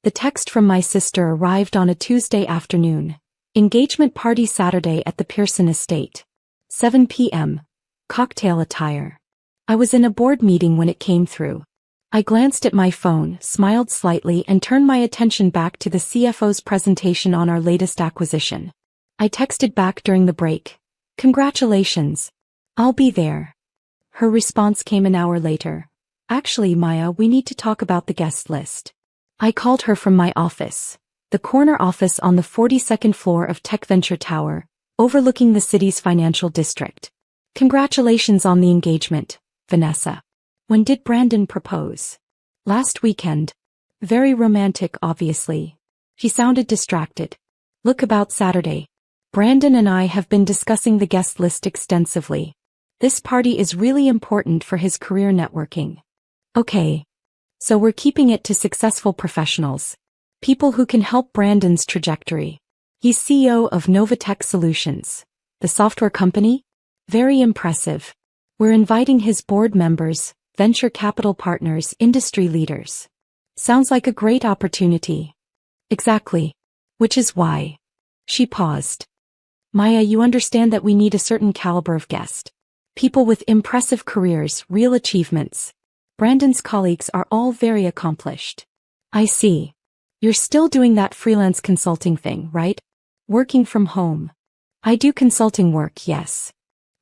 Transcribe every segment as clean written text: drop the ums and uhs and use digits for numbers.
The text from my sister arrived on a Tuesday afternoon. Engagement party Saturday at the Pearson estate. 7 p.m. Cocktail attire. I was in a board meeting when it came through. I glanced at my phone, smiled slightly, and turned my attention back to the CFO's presentation on our latest acquisition. I texted back during the break. Congratulations. I'll be there. Her response came an hour later. Actually, Maya, we need to talk about the guest list. I called her from my office, the corner office on the 42nd floor of Tech Venture Tower, overlooking the city's financial district. Congratulations on the engagement, Vanessa. When did Brandon propose? Last weekend. Very romantic, obviously. She sounded distracted. Look, about Saturday. Brandon and I have been discussing the guest list extensively. This party is really important for his career networking. Okay. So we're keeping it to successful professionals. People who can help Brandon's trajectory. He's CEO of Novatech Solutions. The software company? Very impressive. We're inviting his board members, venture capital partners, industry leaders. Sounds like a great opportunity. Exactly. Which is why. She paused. Maya, you understand that we need a certain caliber of guest. People with impressive careers, real achievements. Brandon's colleagues are all very accomplished. I see. You're still doing that freelance consulting thing, right? Working from home. I do consulting work, yes.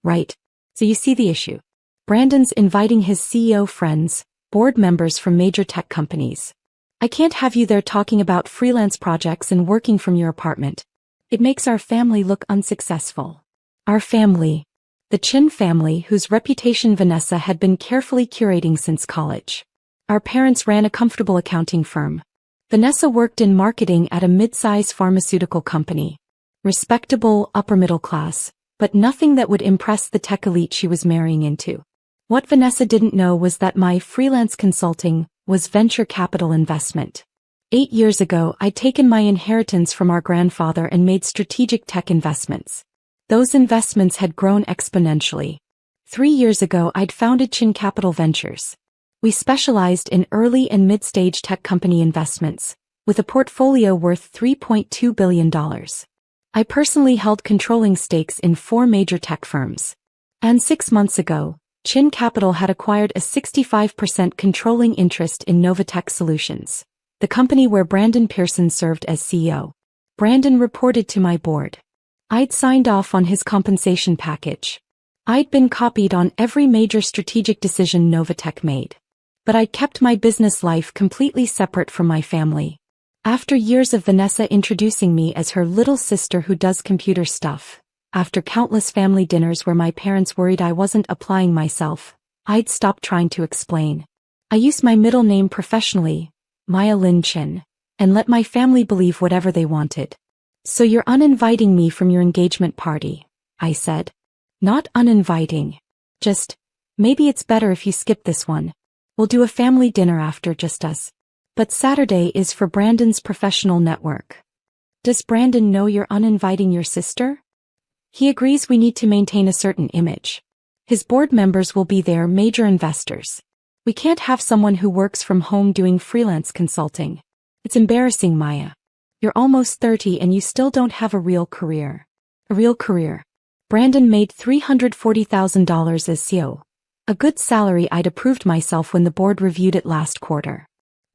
Right. So you see the issue. Brandon's inviting his CEO friends, board members from major tech companies. I can't have you there talking about freelance projects and working from your apartment. It makes our family look unsuccessful. Our family. The Chin family, whose reputation Vanessa had been carefully curating since college. Our parents ran a comfortable accounting firm. Vanessa worked in marketing at a mid-size pharmaceutical company. Respectable, upper middle class, but nothing that would impress the tech elite she was marrying into. What Vanessa didn't know was that my freelance consulting was venture capital investment. 8 years ago, I'd taken my inheritance from our grandfather and made strategic tech investments. Those investments had grown exponentially. 3 years ago, I'd founded Chin Capital Ventures. We specialized in early and mid-stage tech company investments, with a portfolio worth $3.2 billion. I personally held controlling stakes in 4 major tech firms. And 6 months ago, Chin Capital had acquired a 65% controlling interest in Novatech Solutions, the company where Brandon Pearson served as CEO. Brandon reported to my board. I'd signed off on his compensation package. I'd been copied on every major strategic decision Novatech made. But I'd kept my business life completely separate from my family. After years of Vanessa introducing me as her little sister who does computer stuff, after countless family dinners where my parents worried I wasn't applying myself, I'd stopped trying to explain. I used my middle name professionally, Maya Lin Chin, and let my family believe whatever they wanted. So you're uninviting me from your engagement party, I said. Not uninviting. Just, maybe it's better if you skip this one. We'll do a family dinner after, just us. But Saturday is for Brandon's professional network. Does Brandon know you're uninviting your sister? He agrees we need to maintain a certain image. His board members will be there, major investors. We can't have someone who works from home doing freelance consulting. It's embarrassing, Maya. You're almost 30 and you still don't have a real career. A real career. Brandon made $340,000 as CEO. A good salary. I'd approved myself when the board reviewed it last quarter.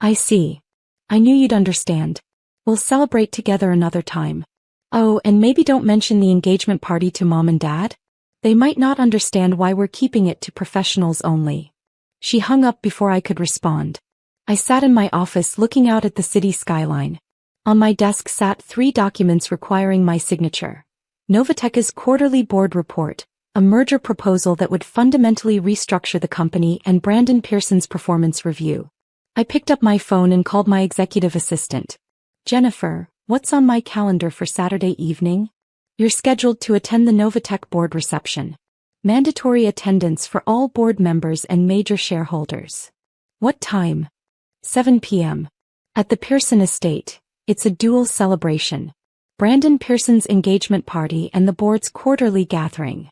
I see. I knew you'd understand. We'll celebrate together another time. Oh, and maybe don't mention the engagement party to Mom and Dad. They might not understand why we're keeping it to professionals only. She hung up before I could respond. I sat in my office looking out at the city skyline. On my desk sat 3 documents requiring my signature. Novatech's quarterly board report, a merger proposal that would fundamentally restructure the company, and Brandon Pearson's performance review. I picked up my phone and called my executive assistant. Jennifer, what's on my calendar for Saturday evening? You're scheduled to attend the Novatech board reception. Mandatory attendance for all board members and major shareholders. What time? 7 p.m. At the Pearson estate. It's a dual celebration. Brandon Pearson's engagement party and the board's quarterly gathering.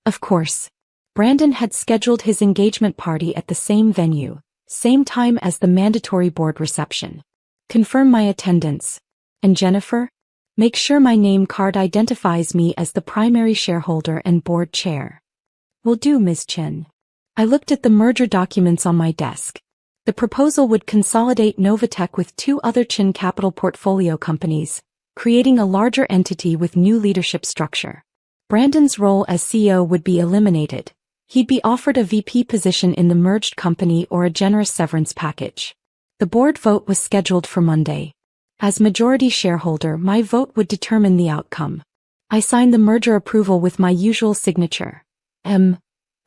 Of course. Brandon had scheduled his engagement party at the same venue, same time as the mandatory board reception. Confirm my attendance. And Jennifer? Make sure my name card identifies me as the primary shareholder and board chair. Will do, Ms. Chen. I looked at the merger documents on my desk. The proposal would consolidate Novatech with two other Chen Capital portfolio companies, creating a larger entity with new leadership structure. Brandon's role as CEO would be eliminated. He'd be offered a VP position in the merged company or a generous severance package. The board vote was scheduled for Monday. As majority shareholder, my vote would determine the outcome. I signed the merger approval with my usual signature.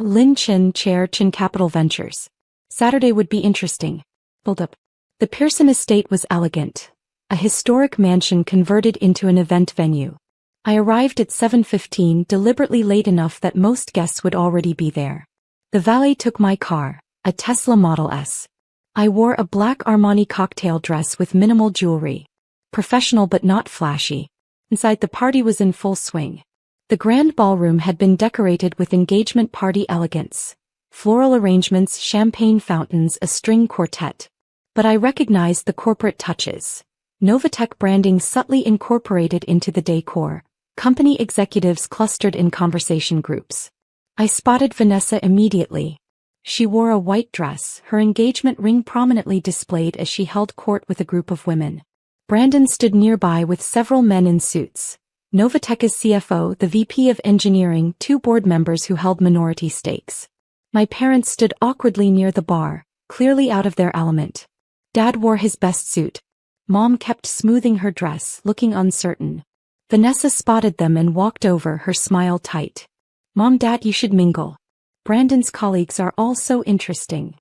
Lin Chen, Chair, Chen Capital Ventures. Saturday would be interesting. Hold up. The Pearson estate was elegant. A historic mansion converted into an event venue. I arrived at 7:15, deliberately late enough that most guests would already be there. The valet took my car, a Tesla Model S. I wore a black Armani cocktail dress with minimal jewelry. Professional but not flashy. Inside, the party was in full swing. The grand ballroom had been decorated with engagement party elegance. Floral arrangements, champagne fountains, a string quartet. But I recognized the corporate touches. Novatech branding subtly incorporated into the decor. Company executives clustered in conversation groups. I spotted Vanessa immediately. She wore a white dress, her engagement ring prominently displayed as she held court with a group of women. Brandon stood nearby with several men in suits. Novatech's CFO, the VP of Engineering, two board members who held minority stakes. My parents stood awkwardly near the bar, clearly out of their element. Dad wore his best suit. Mom kept smoothing her dress, looking uncertain. Vanessa spotted them and walked over, her smile tight. Mom, Dad, you should mingle. Brandon's colleagues are all so interesting.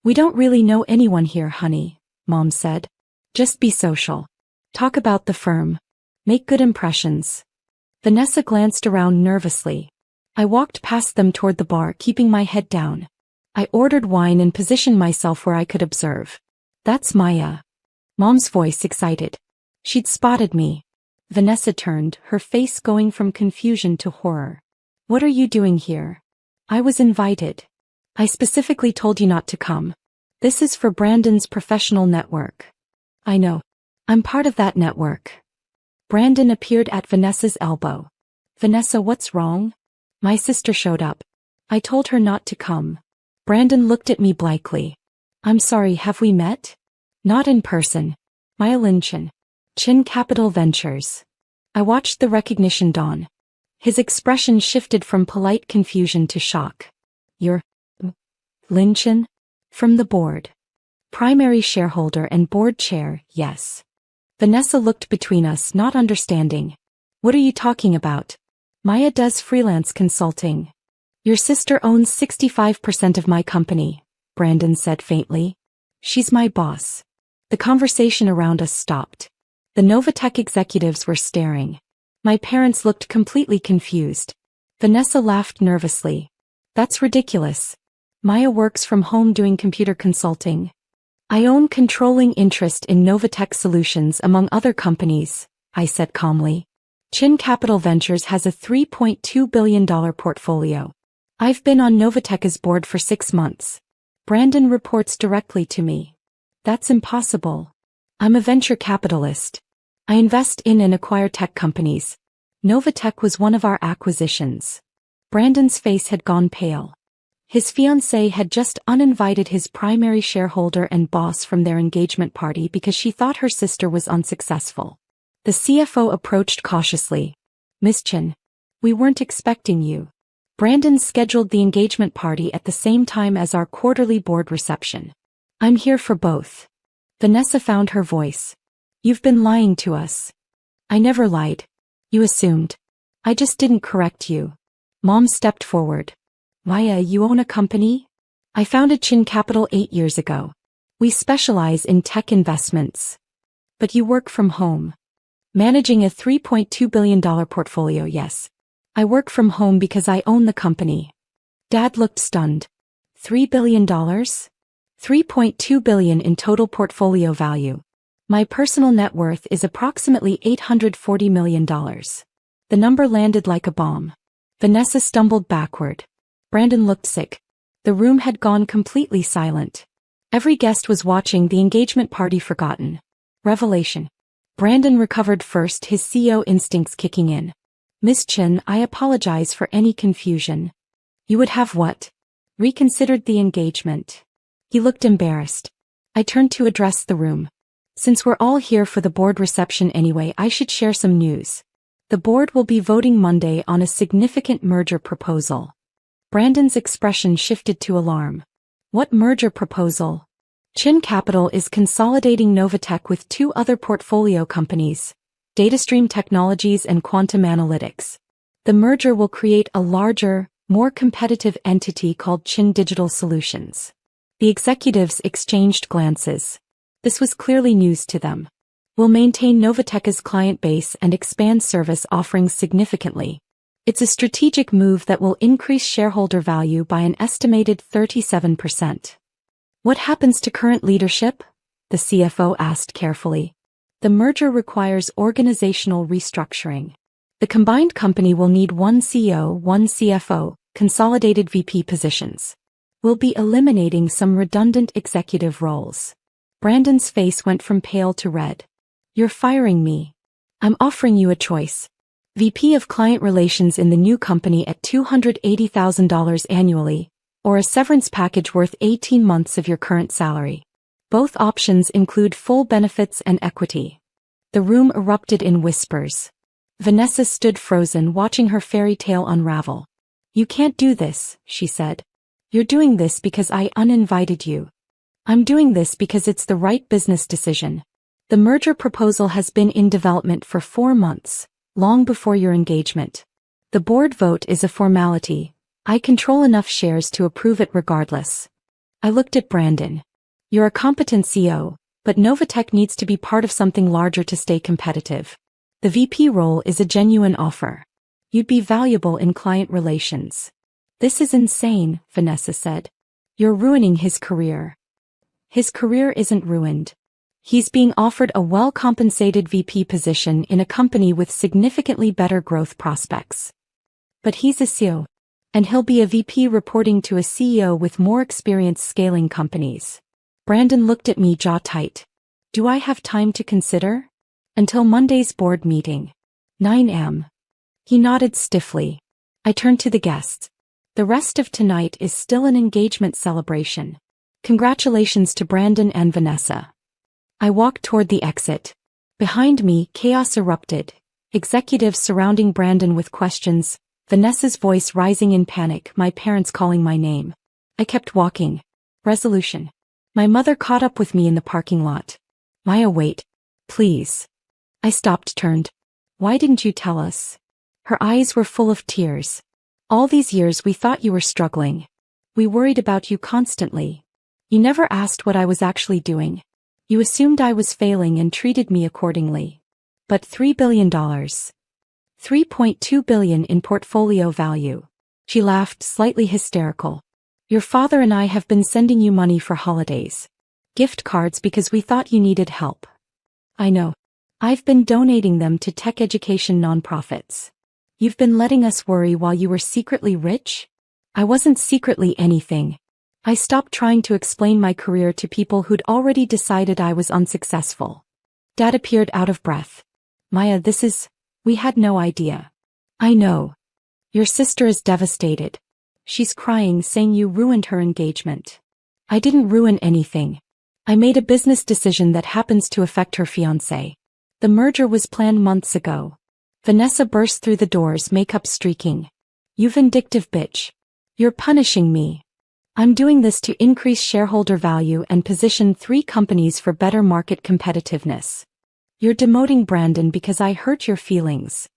We don't really know anyone here, honey, Mom said. Just be social. Talk about the firm. Make good impressions. Vanessa glanced around nervously. I walked past them toward the bar, keeping my head down. I ordered wine and positioned myself where I could observe. That's Maya. Mom's voice excited. She'd spotted me. Vanessa turned, her face going from confusion to horror. What are you doing here? I was invited. I specifically told you not to come. This is for Brandon's professional network. I know. I'm part of that network. Brandon appeared at Vanessa's elbow. Vanessa, what's wrong? My sister showed up. I told her not to come. Brandon looked at me blankly. I'm sorry, have we met? Not in person. Maya Lin Chen. Chen Capital Ventures. I watched the recognition dawn. His expression shifted from polite confusion to shock. You're Lin Chen? From the board. Primary shareholder and board chair, yes. Vanessa looked between us, not understanding. What are you talking about? Maya does freelance consulting. Your sister owns 65% of my company, Brandon said faintly. She's my boss. The conversation around us stopped. The Novatech executives were staring. My parents looked completely confused. Vanessa laughed nervously. That's ridiculous. Maya works from home doing computer consulting. I own controlling interest in Novatech Solutions among other companies, I said calmly. Chen Capital Ventures has a $3.2 billion portfolio. I've been on Novatech's board for 6 months. Brandon reports directly to me. That's impossible. I'm a venture capitalist. I invest in and acquire tech companies. Novatech was one of our acquisitions. Brandon's face had gone pale. His fiancé had just uninvited his primary shareholder and boss from their engagement party because she thought her sister was unsuccessful. The CFO approached cautiously. Miss Chen, we weren't expecting you. Brandon scheduled the engagement party at the same time as our quarterly board reception. I'm here for both. Vanessa found her voice. You've been lying to us. I never lied. You assumed. I just didn't correct you. Mom stepped forward. Maya, you own a company? I founded Chen Capital 8 years ago. We specialize in tech investments. But you work from home. Managing a $3.2 billion portfolio, yes. I work from home because I own the company. Dad looked stunned. $3 billion? $3.2 billion in total portfolio value. My personal net worth is approximately $840 million. The number landed like a bomb. Vanessa stumbled backward. Brandon looked sick. The room had gone completely silent. Every guest was watching the engagement party, forgotten. Revelation. Brandon recovered first, his CEO instincts kicking in. Miss Chin, I apologize for any confusion. You would have what? Reconsidered the engagement. He looked embarrassed. I turned to address the room. Since we're all here for the board reception anyway, I should share some news. The board will be voting Monday on a significant merger proposal. Brandon's expression shifted to alarm. What merger proposal? Chin Capital is consolidating Novatech with two other portfolio companies, DataStream Technologies and Quantum Analytics. The merger will create a larger, more competitive entity called Chin Digital Solutions. The executives exchanged glances. This was clearly news to them. We'll maintain Novatech's client base and expand service offerings significantly. It's a strategic move that will increase shareholder value by an estimated 37%. What happens to current leadership? The CFO asked carefully. The merger requires organizational restructuring. The combined company will need one CEO, one CFO, consolidated VP positions. We'll be eliminating some redundant executive roles. Brandon's face went from pale to red. You're firing me. I'm offering you a choice. VP of Client Relations in the new company at $280,000 annually, or a severance package worth 18 months of your current salary. Both options include full benefits and equity. The room erupted in whispers. Vanessa stood frozen, watching her fairy tale unravel. You can't do this, she said. You're doing this because I uninvited you. I'm doing this because it's the right business decision. The merger proposal has been in development for 4 months, long before your engagement. The board vote is a formality. I control enough shares to approve it regardless. I looked at Brandon. You're a competent CEO, but Novatech needs to be part of something larger to stay competitive. The VP role is a genuine offer. You'd be valuable in client relations. This is insane, Vanessa said. You're ruining his career. His career isn't ruined. He's being offered a well-compensated VP position in a company with significantly better growth prospects. But he's a CEO, and he'll be a VP reporting to a CEO with more experience scaling companies. Brandon looked at me, jaw tight. Do I have time to consider? Until Monday's board meeting. 9 a.m. He nodded stiffly. I turned to the guests. The rest of tonight is still an engagement celebration. Congratulations to Brandon and Vanessa. I walked toward the exit. Behind me, chaos erupted. Executives surrounding Brandon with questions, Vanessa's voice rising in panic, my parents calling my name. I kept walking. Resolution. My mother caught up with me in the parking lot. Maya, wait. Please. I stopped, turned. Why didn't you tell us? Her eyes were full of tears. All these years we thought you were struggling. We worried about you constantly. You never asked what I was actually doing. You assumed I was failing and treated me accordingly. But $3 billion. $3.2 billion in portfolio value. She laughed, slightly hysterical. Your father and I have been sending you money for holidays. Gift cards because we thought you needed help. I know. I've been donating them to tech education nonprofits. You've been letting us worry while you were secretly rich? I wasn't secretly anything. I stopped trying to explain my career to people who'd already decided I was unsuccessful. Dad appeared out of breath. Maya, we had no idea. I know. Your sister is devastated. She's crying, saying you ruined her engagement. I didn't ruin anything. I made a business decision that happens to affect her fiancé. The merger was planned months ago. Vanessa burst through the doors, makeup streaking. You vindictive bitch. You're punishing me. I'm doing this to increase shareholder value and position 3 companies for better market competitiveness. You're demoting Brandon because I hurt your feelings.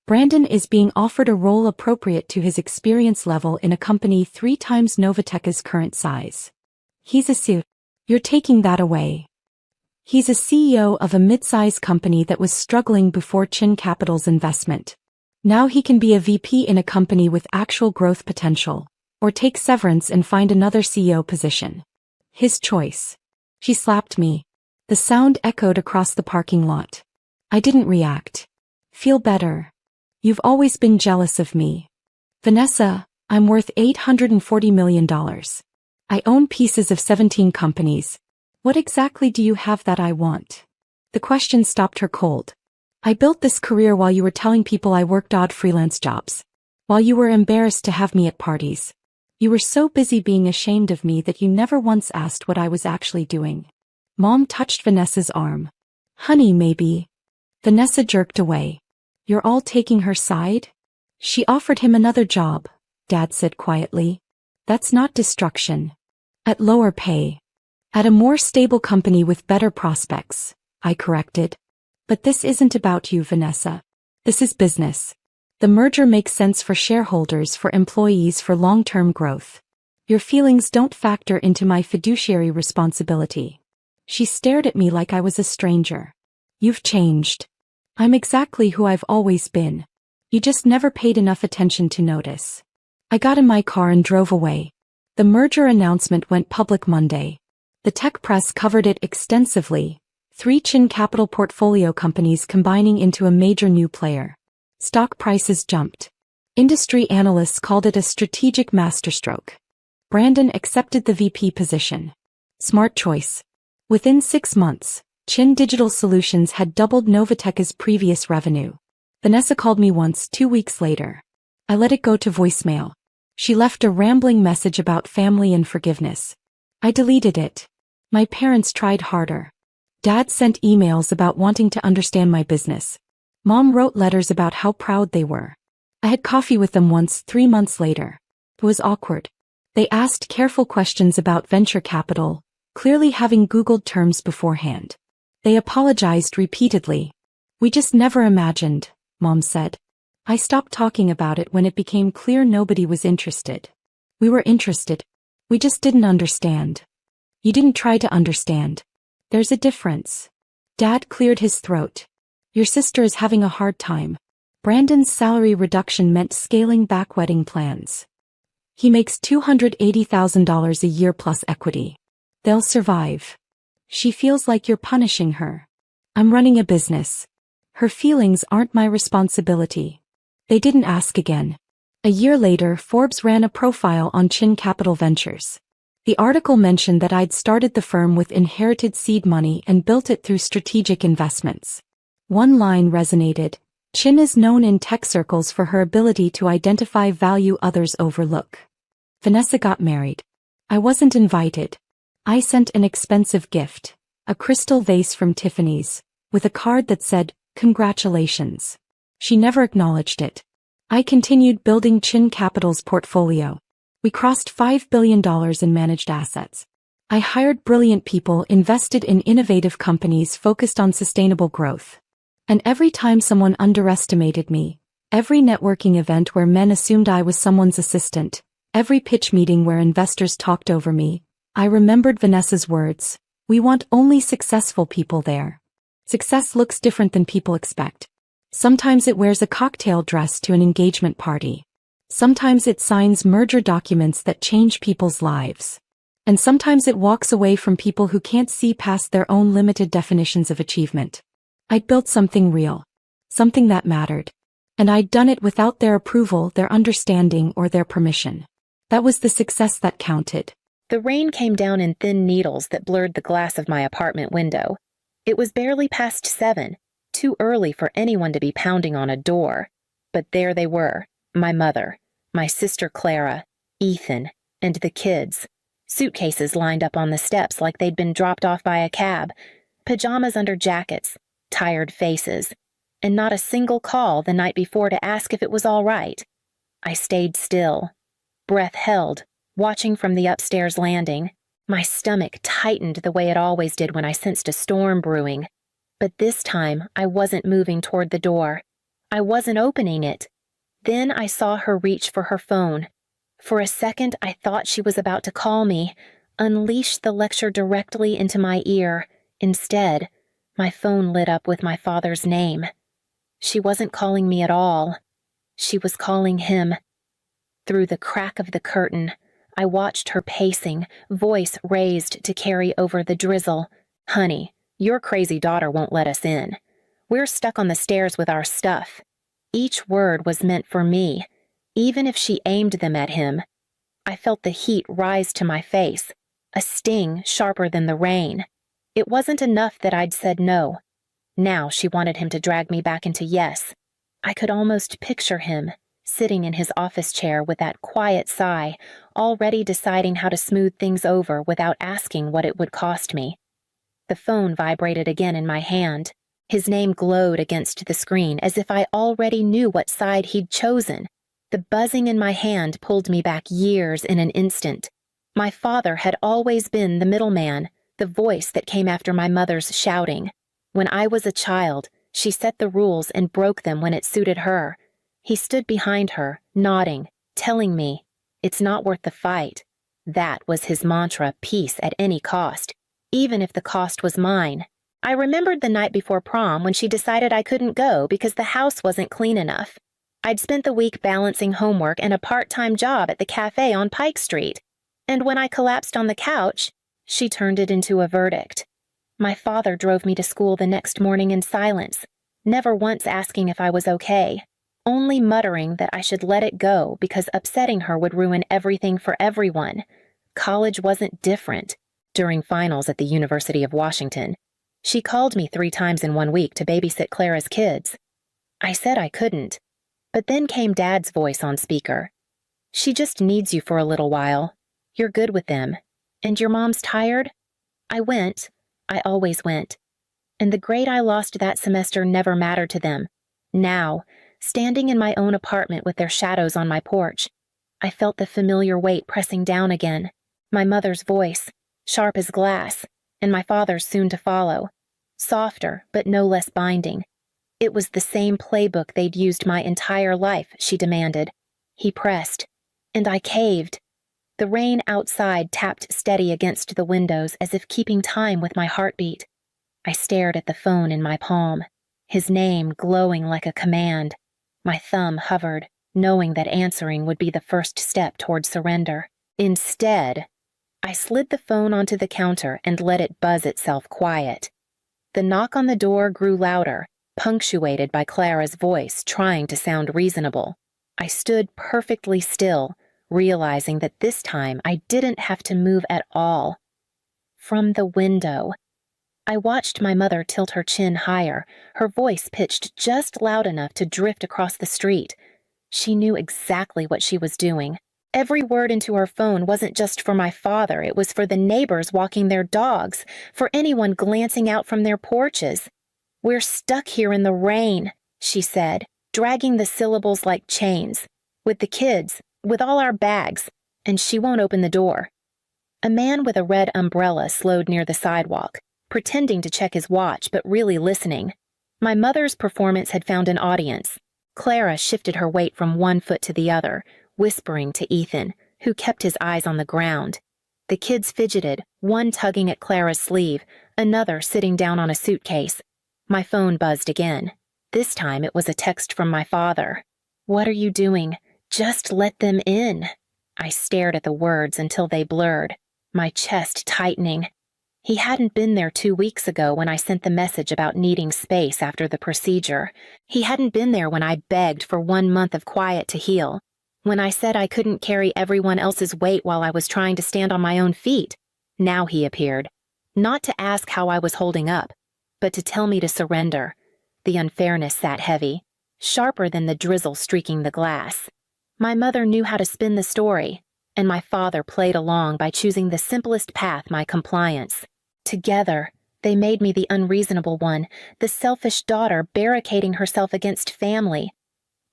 Brandon is being offered a role appropriate to his experience level in a company 3 times Novatech's current size. He's a CEO. You're taking that away. He's a CEO of a mid-size company that was struggling before Chin Capital's investment. Now he can be a VP in a company with actual growth potential, or take severance and find another CEO position. His choice. She slapped me. The sound echoed across the parking lot. I didn't react. Feel better. You've always been jealous of me. Vanessa, I'm worth $840 million. I own pieces of 17 companies. What exactly do you have that I want? The question stopped her cold. I built this career while you were telling people I worked odd freelance jobs. While you were embarrassed to have me at parties. You were so busy being ashamed of me that you never once asked what I was actually doing. Mom touched Vanessa's arm. Honey, maybe. Vanessa jerked away. You're all taking her side? She offered him another job, Dad said quietly. That's not destruction. At lower pay. At a more stable company with better prospects, I corrected. But this isn't about you, Vanessa. This is business. The merger makes sense for shareholders, for employees, for long-term growth. Your feelings don't factor into my fiduciary responsibility. She stared at me like I was a stranger. You've changed. I'm exactly who I've always been. You just never paid enough attention to notice. I got in my car and drove away. The merger announcement went public Monday. The tech press covered it extensively. 3 Chin Capital portfolio companies combining into a major new player. Stock prices jumped. Industry analysts called it a strategic masterstroke. Brandon accepted the VP position. Smart choice. Within 6 months, Chin Digital Solutions had doubled Novatech's previous revenue. Vanessa called me once 2 weeks later. I let it go to voicemail. She left a rambling message about family and forgiveness. I deleted it. My parents tried harder. Dad sent emails about wanting to understand my business. Mom wrote letters about how proud they were. I had coffee with them once 3 months later. It was awkward. They asked careful questions about venture capital, clearly having Googled terms beforehand. They apologized repeatedly. We just never imagined, Mom said. I stopped talking about it when it became clear nobody was interested. We were interested. We just didn't understand. You didn't try to understand. There's a difference. Dad cleared his throat. Your sister is having a hard time. Brandon's salary reduction meant scaling back wedding plans. He makes $280,000 a year plus equity. They'll survive. She feels like you're punishing her. I'm running a business. Her feelings aren't my responsibility. They didn't ask again. A year later, Forbes ran a profile on Chin Capital Ventures. The article mentioned that I'd started the firm with inherited seed money and built it through strategic investments. One line resonated. Chin is known in tech circles for her ability to identify value others overlook. Vanessa got married. I wasn't invited. I sent an expensive gift, a crystal vase from Tiffany's, with a card that said, "Congratulations." She never acknowledged it. I continued building Chin Capital's portfolio. We crossed $5 billion in managed assets. I hired brilliant people, invested in innovative companies focused on sustainable growth. And every time someone underestimated me, every networking event where men assumed I was someone's assistant, every pitch meeting where investors talked over me, I remembered Vanessa's words. We want only successful people there. Success looks different than people expect. Sometimes it wears a cocktail dress to an engagement party. Sometimes it signs merger documents that change people's lives. And sometimes it walks away from people who can't see past their own limited definitions of achievement. I'd built something real. Something that mattered. And I'd done it without their approval, their understanding, or their permission. That was the success that counted. The rain came down in thin needles that blurred the glass of my apartment window. It was barely past 7, too early for anyone to be pounding on a door. But there they were, my mother, my sister Clara, Ethan, and the kids. Suitcases lined up on the steps like they'd been dropped off by a cab, pajamas under jackets, tired faces, and not a single call the night before to ask if it was all right. I stayed still, breath held, watching from the upstairs landing. My stomach tightened the way it always did when I sensed a storm brewing. But this time, I wasn't moving toward the door. I wasn't opening it. Then I saw her reach for her phone. For a second, I thought she was about to call me, unleash the lecture directly into my ear. Instead, my phone lit up with my father's name. She wasn't calling me at all. She was calling him. Through the crack of the curtain, I watched her pacing, voice raised to carry over the drizzle. "Honey, your crazy daughter won't let us in. We're stuck on the stairs with our stuff." Each word was meant for me, even if she aimed them at him. I felt the heat rise to my face, a sting sharper than the rain. It wasn't enough that I'd said no. Now she wanted him to drag me back into yes. I could almost picture him, sitting in his office chair with that quiet sigh, already deciding how to smooth things over without asking what it would cost me. The phone vibrated again in my hand. His name glowed against the screen as if I already knew what side he'd chosen. The buzzing in my hand pulled me back years in an instant. My father had always been the middleman, the voice that came after my mother's shouting. When I was a child, she set the rules and broke them when it suited her. He stood behind her, nodding, telling me, "It's not worth the fight." That was his mantra, peace at any cost, even if the cost was mine. I remembered the night before prom when she decided I couldn't go because the house wasn't clean enough. I'd spent the week balancing homework and a part-time job at the cafe on Pike Street. And when I collapsed on the couch, she turned it into a verdict. My father drove me to school the next morning in silence, never once asking if I was okay, only muttering that I should let it go because upsetting her would ruin everything for everyone. College wasn't different. During finals at the University of Washington, she called me 3 times in 1 week to babysit Clara's kids. I said I couldn't, but then came Dad's voice on speaker. "She just needs you for a little while. You're good with them. And your mom's tired?" I went. I always went. And the grade I lost that semester never mattered to them. Now, standing in my own apartment with their shadows on my porch, I felt the familiar weight pressing down again. My mother's voice, sharp as glass, and my father's soon to follow. Softer, but no less binding. It was the same playbook they'd used my entire life, she demanded. He pressed, and I caved. The rain outside tapped steady against the windows as if keeping time with my heartbeat. I stared at the phone in my palm, his name glowing like a command. My thumb hovered, knowing that answering would be the first step toward surrender. Instead, I slid the phone onto the counter and let it buzz itself quiet. The knock on the door grew louder, punctuated by Clara's voice trying to sound reasonable. I stood perfectly still, realizing that this time I didn't have to move at all. From the window, I watched my mother tilt her chin higher, her voice pitched just loud enough to drift across the street. She knew exactly what she was doing. Every word into her phone wasn't just for my father, it was for the neighbors walking their dogs, for anyone glancing out from their porches. "We're stuck here in the rain," she said, dragging the syllables like chains. "With the kids, with all our bags, and she won't open the door." A man with a red umbrella slowed near the sidewalk, pretending to check his watch but really listening. My mother's performance had found an audience. Clara shifted her weight from one foot to the other, whispering to Ethan, who kept his eyes on the ground. The kids fidgeted, one tugging at Clara's sleeve, another sitting down on a suitcase. My phone buzzed again. This time it was a text from my father. "What are you doing? Just let them in." I stared at the words until they blurred, my chest tightening. He hadn't been there 2 weeks ago when I sent the message about needing space after the procedure. He hadn't been there when I begged for 1 month of quiet to heal, when I said I couldn't carry everyone else's weight while I was trying to stand on my own feet. Now he appeared, not to ask how I was holding up, but to tell me to surrender. The unfairness sat heavy, sharper than the drizzle streaking the glass. My mother knew how to spin the story, and my father played along by choosing the simplest path, my compliance. Together, they made me the unreasonable one, the selfish daughter barricading herself against family.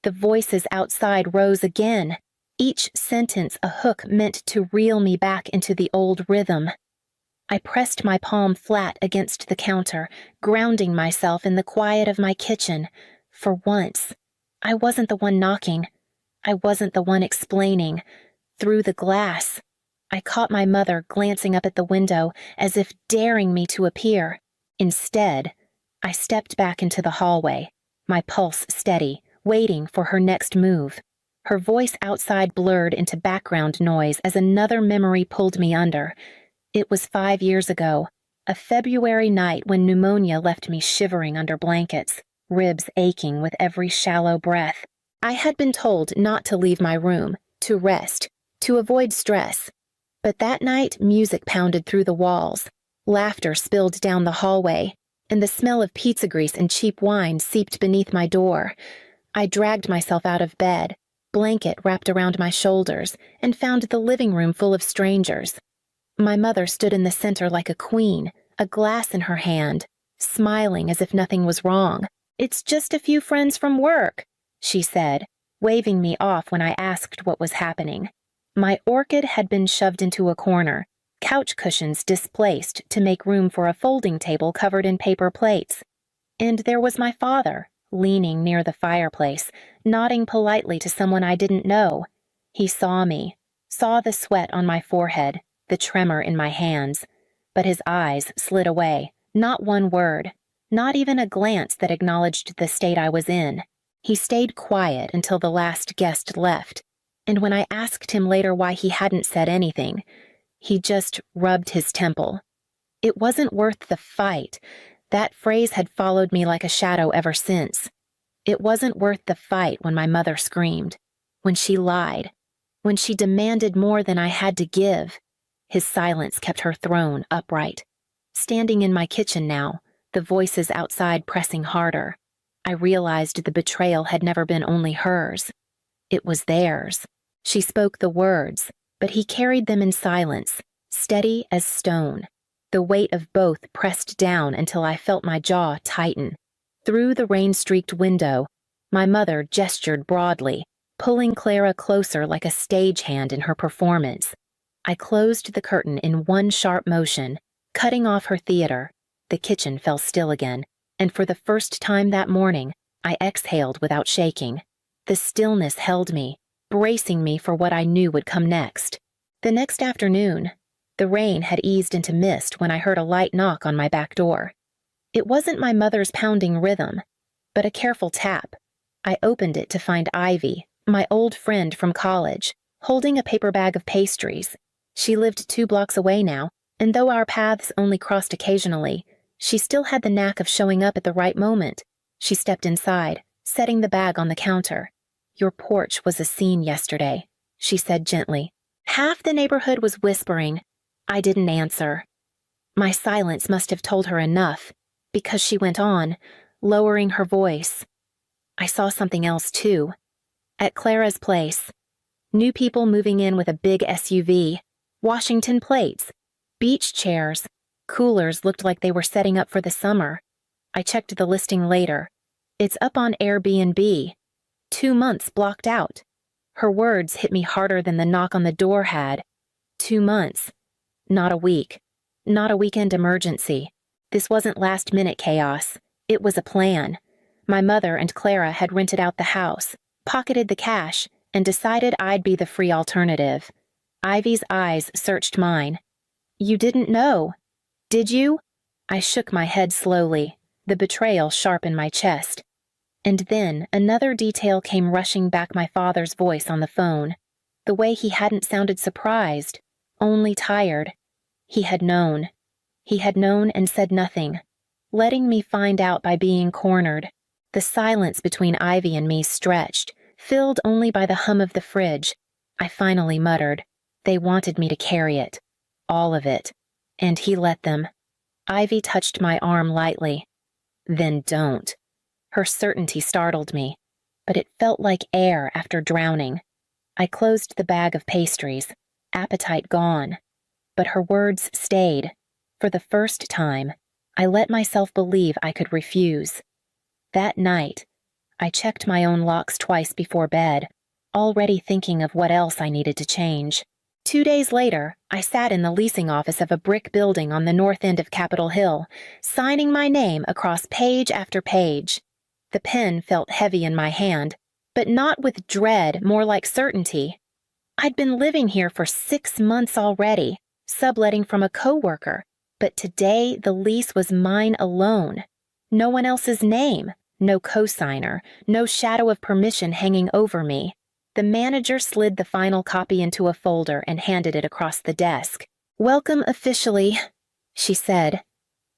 The voices outside rose again, each sentence a hook meant to reel me back into the old rhythm. I pressed my palm flat against the counter, grounding myself in the quiet of my kitchen. For once, I wasn't the one knocking. I wasn't the one explaining. Through the glass, I caught my mother glancing up at the window as if daring me to appear. Instead, I stepped back into the hallway, my pulse steady, waiting for her next move. Her voice outside blurred into background noise as another memory pulled me under. It was 5 years ago, a February night when pneumonia left me shivering under blankets, ribs aching with every shallow breath. I had been told not to leave my room, to rest, to avoid stress. But that night, music pounded through the walls. Laughter spilled down the hallway, and the smell of pizza grease and cheap wine seeped beneath my door. I dragged myself out of bed, blanket wrapped around my shoulders, and found the living room full of strangers. My mother stood in the center like a queen, a glass in her hand, smiling as if nothing was wrong. "It's just a few friends from work," she said, waving me off when I asked what was happening. My orchid had been shoved into a corner, couch cushions displaced to make room for a folding table covered in paper plates. And there was my father, leaning near the fireplace, nodding politely to someone I didn't know. He saw me, saw the sweat on my forehead, the tremor in my hands, but his eyes slid away, not one word, not even a glance that acknowledged the state I was in. He stayed quiet until the last guest left, and when I asked him later why he hadn't said anything, he just rubbed his temple. It wasn't worth the fight. That phrase had followed me like a shadow ever since. It wasn't worth the fight when my mother screamed, when she lied, when she demanded more than I had to give. His silence kept her throne upright. Standing in my kitchen now, the voices outside pressing harder, I realized the betrayal had never been only hers. It was theirs. She spoke the words, but he carried them in silence, steady as stone. The weight of both pressed down until I felt my jaw tighten. Through the rain-streaked window, my mother gestured broadly, pulling Clara closer like a stagehand in her performance. I closed the curtain in one sharp motion, cutting off her theater. The kitchen fell still again, and for the first time that morning, I exhaled without shaking. The stillness held me, bracing me for what I knew would come next. The next afternoon, the rain had eased into mist when I heard a light knock on my back door. It wasn't my mother's pounding rhythm, but a careful tap. I opened it to find Ivy, my old friend from college, holding a paper bag of pastries. She lived 2 blocks away now, and though our paths only crossed occasionally, she still had the knack of showing up at the right moment. She stepped inside, setting the bag on the counter. "Your porch was a scene yesterday," she said gently. Half the neighborhood was whispering. I didn't answer. My silence must have told her enough, because she went on, lowering her voice. I saw something else, too. At Clara's place. New people moving in with a big SUV. Washington plates. Beach chairs. Coolers looked like they were setting up for the summer. I checked the listing later. It's up on Airbnb. 2 months blocked out. Her words hit me harder than the knock on the door had. 2 months. Not a week. Not a weekend emergency. This wasn't last-minute chaos. It was a plan. My mother and Clara had rented out the house, pocketed the cash, and decided I'd be the free alternative. Ivy's eyes searched mine. "You didn't know, did you?" I shook my head slowly, the betrayal sharp in my chest. And then another detail came rushing back, my father's voice on the phone. The way he hadn't sounded surprised, only tired. He had known. He had known and said nothing, letting me find out by being cornered. The silence between Ivy and me stretched, filled only by the hum of the fridge. I finally muttered. They wanted me to carry it. All of it. And he let them. Ivy touched my arm lightly. "Then don't." Her certainty startled me, but it felt like air after drowning. I closed the bag of pastries, appetite gone. But her words stayed. For the first time, I let myself believe I could refuse. That night, I checked my own locks twice before bed, already thinking of what else I needed to change. 2 days later, I sat in the leasing office of a brick building on the north end of Capitol Hill, signing my name across page after page. The pen felt heavy in my hand, but not with dread, more like certainty. I'd been living here for 6 months already, subletting from a coworker, but today the lease was mine alone. No one else's name, no cosigner, no shadow of permission hanging over me. The manager slid the final copy into a folder and handed it across the desk. "Welcome officially," she said.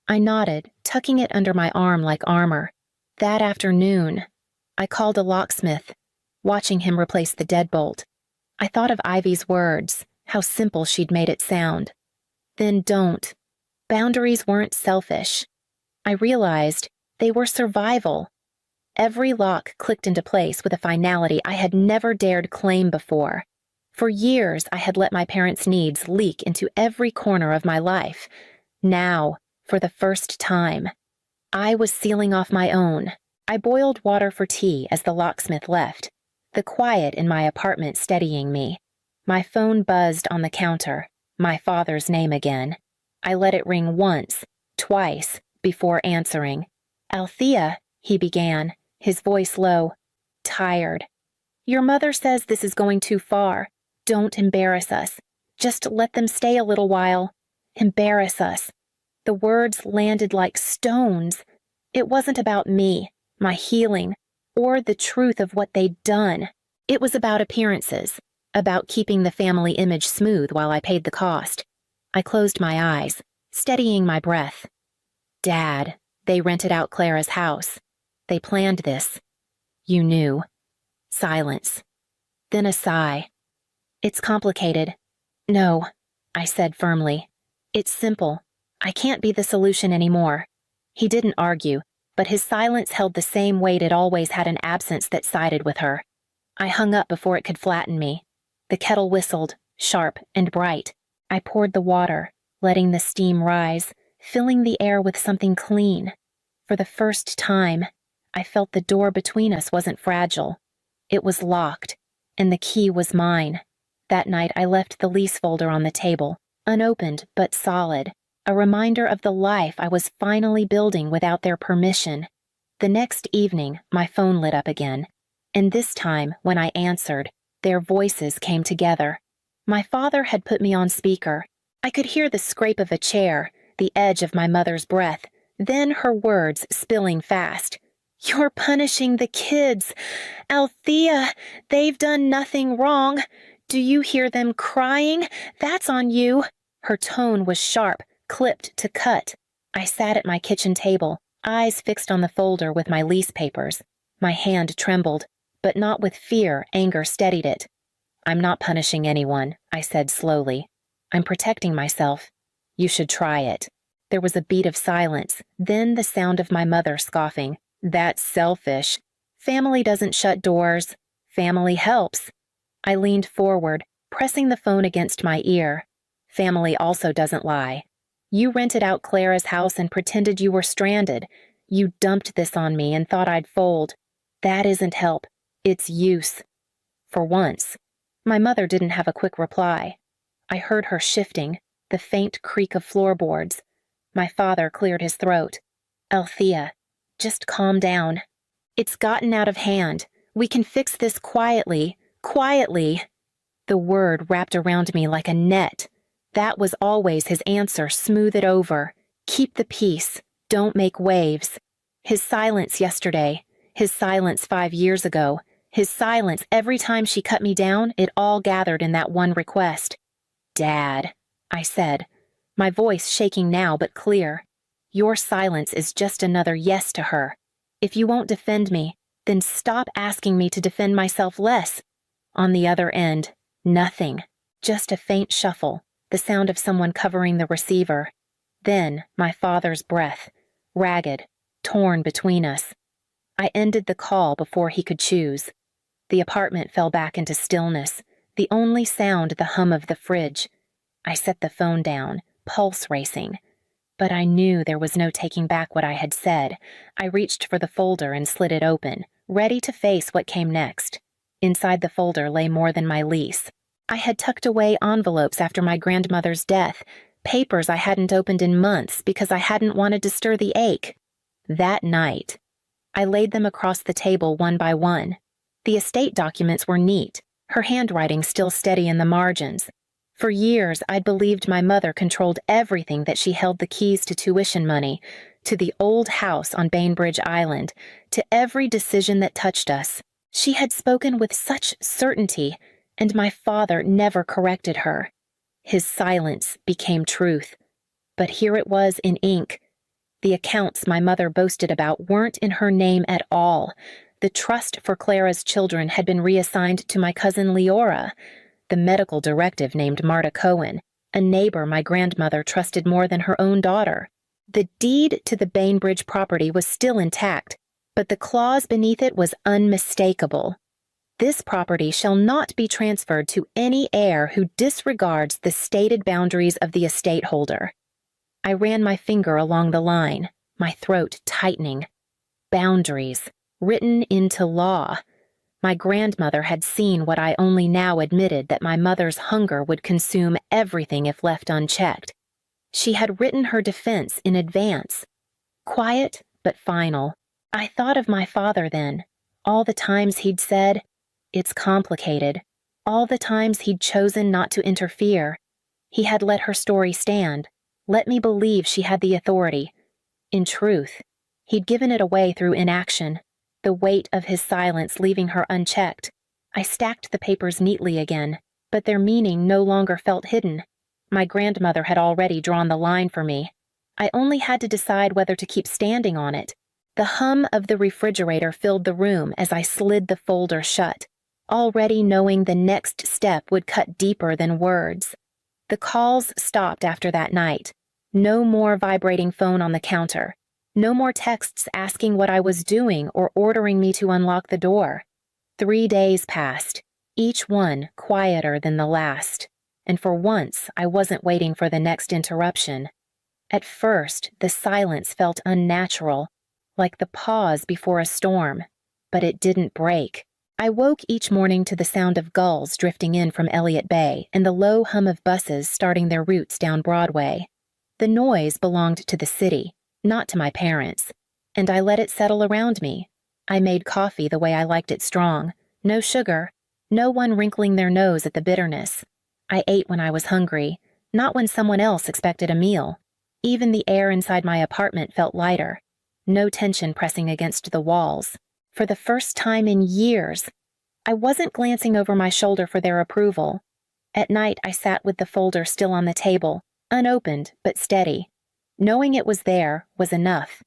I nodded, tucking it under my arm like armor. That afternoon, I called a locksmith, watching him replace the deadbolt. I thought of Ivy's words, how simple she'd made it sound. Then don't. Boundaries weren't selfish. I realized they were survival. Every lock clicked into place with a finality I had never dared claim before. For years, I had let my parents' needs leak into every corner of my life. Now, for the first time, I was sealing off my own. I boiled water for tea as the locksmith left, the quiet in my apartment steadying me. My phone buzzed on the counter, my father's name again. I let it ring once, twice, before answering. "Althea," he began, his voice low. "Tired. Your mother says this is going too far. Don't embarrass us. Just let them stay a little while. Embarrass us." The words landed like stones. It wasn't about me, my healing, or the truth of what they'd done. It was about appearances, about keeping the family image smooth while I paid the cost. I closed my eyes, steadying my breath. "Dad, they rented out Clara's house. They planned this. You knew." Silence. Then a sigh. "It's complicated." "No," I said firmly. "It's simple. I can't be the solution anymore." He didn't argue, but his silence held the same weight it always had an absence that sided with her. I hung up before it could flatten me. The kettle whistled, sharp and bright. I poured the water, letting the steam rise, filling the air with something clean. For the first time, I felt the door between us wasn't fragile. It was locked, and the key was mine. That night I left the lease folder on the table, unopened but solid, a reminder of the life I was finally building without their permission. The next evening, my phone lit up again, and this time, when I answered, their voices came together. My father had put me on speaker. I could hear the scrape of a chair, the edge of my mother's breath, then her words spilling fast. "You're punishing the kids. Althea, they've done nothing wrong. Do you hear them crying? That's on you." Her tone was sharp, clipped to cut. I sat at my kitchen table, eyes fixed on the folder with my lease papers. My hand trembled, but not with fear. Anger steadied it. "I'm not punishing anyone," I said slowly. "I'm protecting myself. You should try it." There was a beat of silence, then the sound of my mother scoffing. "That's selfish. Family doesn't shut doors. Family helps." I leaned forward, pressing the phone against my ear. "Family also doesn't lie. You rented out Clara's house and pretended you were stranded. You dumped this on me and thought I'd fold. That isn't help. It's use." For once, my mother didn't have a quick reply. I heard her shifting, the faint creak of floorboards. My father cleared his throat. "Althea, just calm down. It's gotten out of hand. We can fix this quietly. Quietly." The word wrapped around me like a net. That was always his answer. Smooth it over. Keep the peace. Don't make waves. His silence yesterday, his silence 5 years ago, his silence every time she cut me down, it all gathered in that one request. "Dad," I said, my voice shaking now but clear. "Your silence is just another yes to her. If you won't defend me, then stop asking me to defend myself less." On the other end, nothing. Just a faint shuffle, the sound of someone covering the receiver. Then my father's breath, ragged, torn between us. I ended the call before he could choose. The apartment fell back into stillness, the only sound the hum of the fridge. I set the phone down, pulse racing. But I knew there was no taking back what I had said. I reached for the folder and slid it open, ready to face what came next. Inside the folder lay more than my lease. I had tucked away envelopes after my grandmother's death, papers I hadn't opened in months because I hadn't wanted to stir the ache. That night, I laid them across the table one by one. The estate documents were neat, her handwriting still steady in the margins. For years, I'd believed my mother controlled everything, that she held the keys to tuition money, to the old house on Bainbridge Island, to every decision that touched us. She had spoken with such certainty, and my father never corrected her. His silence became truth. But here it was in ink. The accounts my mother boasted about weren't in her name at all. The trust for Clara's children had been reassigned to my cousin Leora. The medical directive named Marta Cohen, a neighbor my grandmother trusted more than her own daughter. The deed to the Bainbridge property was still intact, but the clause beneath it was unmistakable. This property shall not be transferred to any heir who disregards the stated boundaries of the estate holder. I ran my finger along the line, my throat tightening. Boundaries, written into law. My grandmother had seen what I only now admitted, that my mother's hunger would consume everything if left unchecked. She had written her defense in advance. Quiet, but final. I thought of my father then, all the times he'd said, "It's complicated," all the times he'd chosen not to interfere. He had let her story stand, let me believe she had the authority. In truth, he'd given it away through inaction, the weight of his silence leaving her unchecked. I stacked the papers neatly again, but their meaning no longer felt hidden. My grandmother had already drawn the line for me. I only had to decide whether to keep standing on it. The hum of the refrigerator filled the room as I slid the folder shut, already knowing the next step would cut deeper than words. The calls stopped after that night. No more vibrating phone on the counter. No more texts asking what I was doing or ordering me to unlock the door. 3 days passed, each one quieter than the last, and for once I wasn't waiting for the next interruption. At first, the silence felt unnatural, like the pause before a storm, but it didn't break. I woke each morning to the sound of gulls drifting in from Elliott Bay and the low hum of buses starting their routes down Broadway. The noise belonged to the city, not to my parents, and I let it settle around me. I made coffee the way I liked it strong, no sugar, no one wrinkling their nose at the bitterness. I ate when I was hungry, not when someone else expected a meal. Even the air inside my apartment felt lighter, no tension pressing against the walls. For the first time in years, I wasn't glancing over my shoulder for their approval. At night, I sat with the folder still on the table, unopened but steady. Knowing it was there was enough.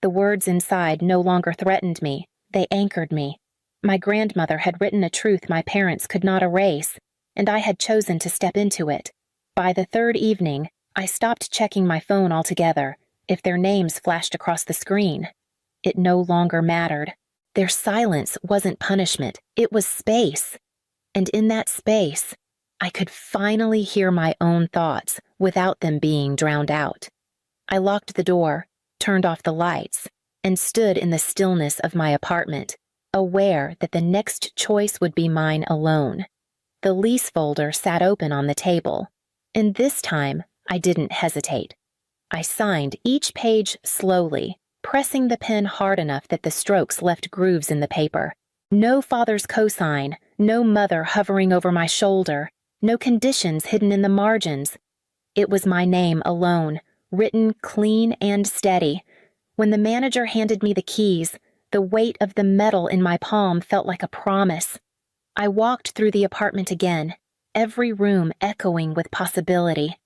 The words inside no longer threatened me, they anchored me. My grandmother had written a truth my parents could not erase, and I had chosen to step into it. By the third evening, I stopped checking my phone altogether, if their names flashed across the screen. It no longer mattered. Their silence wasn't punishment, it was space. And in that space, I could finally hear my own thoughts without them being drowned out. I locked the door, turned off the lights, and stood in the stillness of my apartment, aware that the next choice would be mine alone. The lease folder sat open on the table, and this time I didn't hesitate. I signed each page slowly, pressing the pen hard enough that the strokes left grooves in the paper. No father's cosign, no mother hovering over my shoulder, no conditions hidden in the margins. It was my name alone, written clean and steady. When the manager handed me the keys, the weight of the metal in my palm felt like a promise. I walked through the apartment again, every room echoing with possibility.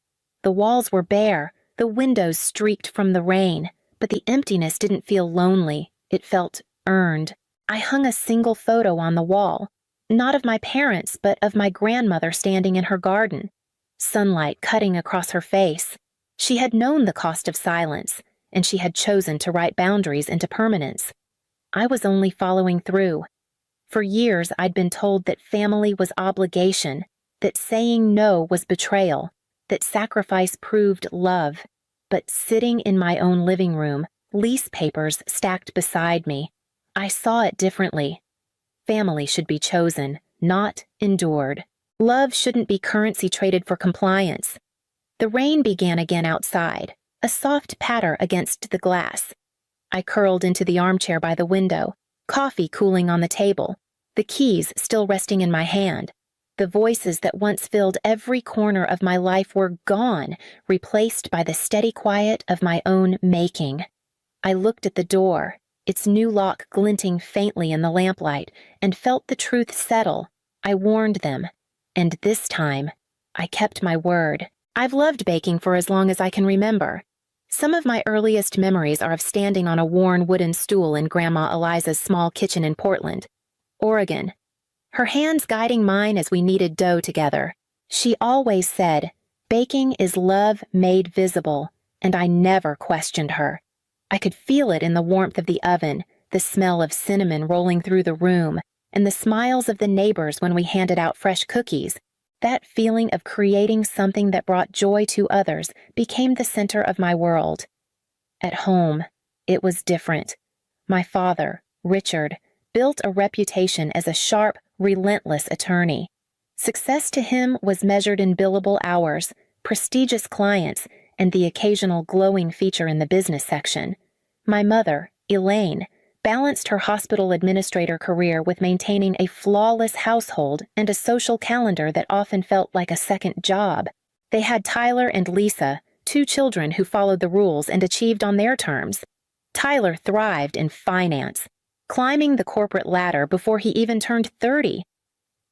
The walls were bare, the windows streaked from the rain, but the emptiness didn't feel lonely, it felt earned. I hung a single photo on the wall, not of my parents, but of my grandmother standing in her garden, sunlight cutting across her face. She had known the cost of silence, and she had chosen to write boundaries into permanence. I was only following through. For years I'd been told that family was obligation, that saying no was betrayal, that sacrifice proved love. But sitting in my own living room, lease papers stacked beside me, I saw it differently. Family should be chosen, not endured. Love shouldn't be currency traded for compliance. The rain began again outside, a soft patter against the glass. I curled into the armchair by the window, coffee cooling on the table, the keys still resting in my hand. The voices that once filled every corner of my life were gone, replaced by the steady quiet of my own making. I looked at the door, its new lock glinting faintly in the lamplight, and felt the truth settle. I warned them, and this time, I kept my word. I've loved baking for as long as I can remember. Some of my earliest memories are of standing on a worn wooden stool in Grandma Eliza's small kitchen in Portland, Oregon, her hands guiding mine as we kneaded dough together. She always said, "Baking is love made visible," and I never questioned her. I could feel it in the warmth of the oven, the smell of cinnamon rolling through the room, and the smiles of the neighbors when we handed out fresh cookies. That feeling of creating something that brought joy to others became the center of my world. At home, it was different. My father, Richard, built a reputation as a sharp, relentless attorney. Success to him was measured in billable hours, prestigious clients, and the occasional glowing feature in the business section. My mother, Elaine, balanced her hospital administrator career with maintaining a flawless household and a social calendar that often felt like a second job. They had Tyler and Lisa, 2 children who followed the rules and achieved on their terms. Tyler thrived in finance, climbing the corporate ladder before he even turned 30.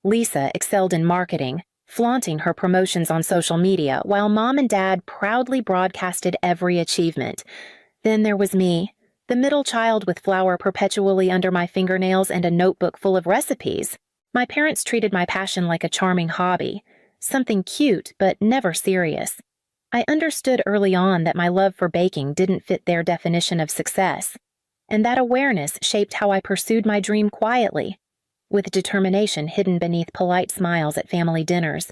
Lisa excelled in marketing, flaunting her promotions on social media while Mom and Dad proudly broadcasted every achievement. Then there was me, the middle child with flour perpetually under my fingernails and a notebook full of recipes. My parents treated my passion like a charming hobby, something cute but never serious. I understood early on that my love for baking didn't fit their definition of success, and that awareness shaped how I pursued my dream quietly, with determination hidden beneath polite smiles at family dinners.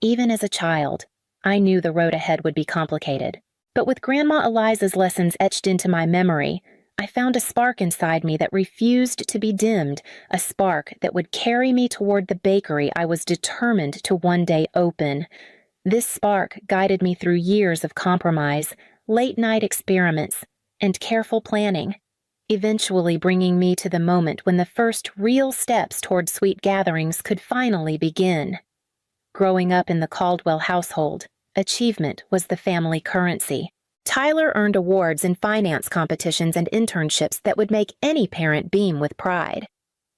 Even as a child, I knew the road ahead would be complicated. But with Grandma Eliza's lessons etched into my memory, I found a spark inside me that refused to be dimmed, a spark that would carry me toward the bakery I was determined to one day open. This spark guided me through years of compromise, late-night experiments, and careful planning, eventually bringing me to the moment when the first real steps toward sweet gatherings could finally begin. Growing up in the Caldwell household, achievement was the family currency. Tyler earned awards in finance competitions and internships that would make any parent beam with pride.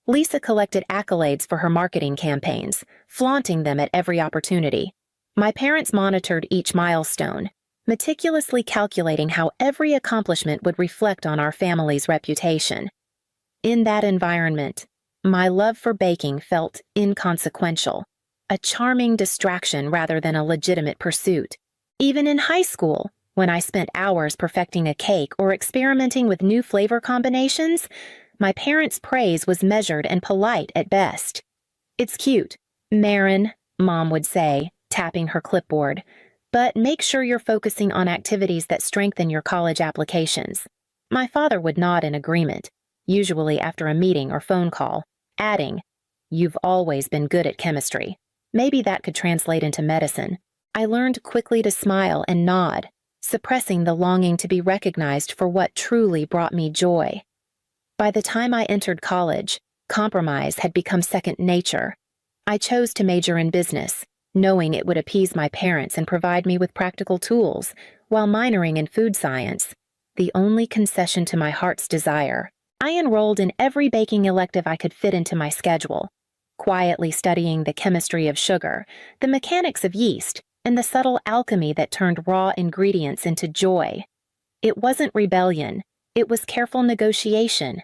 Lisa collected accolades for her marketing campaigns, flaunting them at every opportunity. My parents monitored each milestone, meticulously calculating how every accomplishment would reflect on our family's reputation. In that environment, my love for baking felt inconsequential, a charming distraction rather than a legitimate pursuit. Even in high school, when I spent hours perfecting a cake or experimenting with new flavor combinations, my parents' praise was measured and polite at best. "It's cute, Marin," Mom would say, tapping her clipboard, "but make sure you're focusing on activities that strengthen your college applications." My father would nod in agreement, usually after a meeting or phone call, adding, "You've always been good at chemistry. Maybe that could translate into medicine." I learned quickly to smile and nod, suppressing the longing to be recognized for what truly brought me joy. By the time I entered college, compromise had become second nature. I chose to major in business, knowing it would appease my parents and provide me with practical tools, while minoring in food science, the only concession to my heart's desire. I enrolled in every baking elective I could fit into my schedule, quietly studying the chemistry of sugar, the mechanics of yeast, and the subtle alchemy that turned raw ingredients into joy. It wasn't rebellion, it was careful negotiation,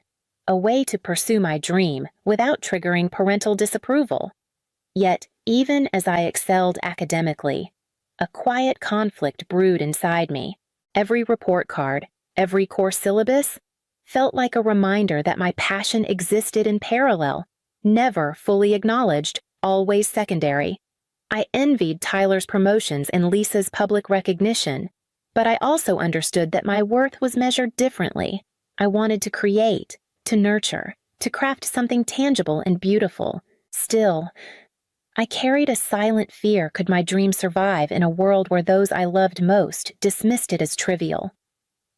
a way to pursue my dream without triggering parental disapproval. Yet, even as I excelled academically, a quiet conflict brewed inside me. Every report card, every course syllabus, felt like a reminder that my passion existed in parallel, never fully acknowledged, always secondary. I envied Tyler's promotions and Lisa's public recognition, but I also understood that my worth was measured differently. I wanted to create, to nurture, to craft something tangible and beautiful. Still, I carried a silent fear could my dream survive in a world where those I loved most dismissed it as trivial.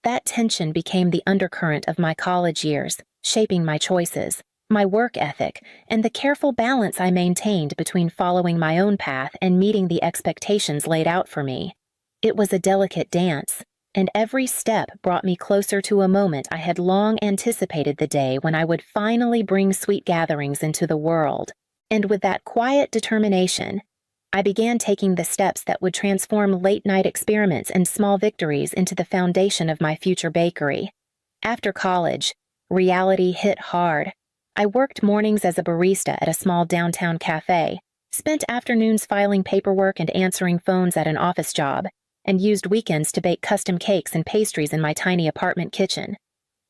That tension became the undercurrent of my college years, shaping my choices, my work ethic, and the careful balance I maintained between following my own path and meeting the expectations laid out for me. It was a delicate dance, and every step brought me closer to a moment I had long anticipated, the day when I would finally bring sweet gatherings into the world. And with that quiet determination, I began taking the steps that would transform late-night experiments and small victories into the foundation of my future bakery. After college, reality hit hard. I worked mornings as a barista at a small downtown cafe, spent afternoons filing paperwork and answering phones at an office job, and used weekends to bake custom cakes and pastries in my tiny apartment kitchen.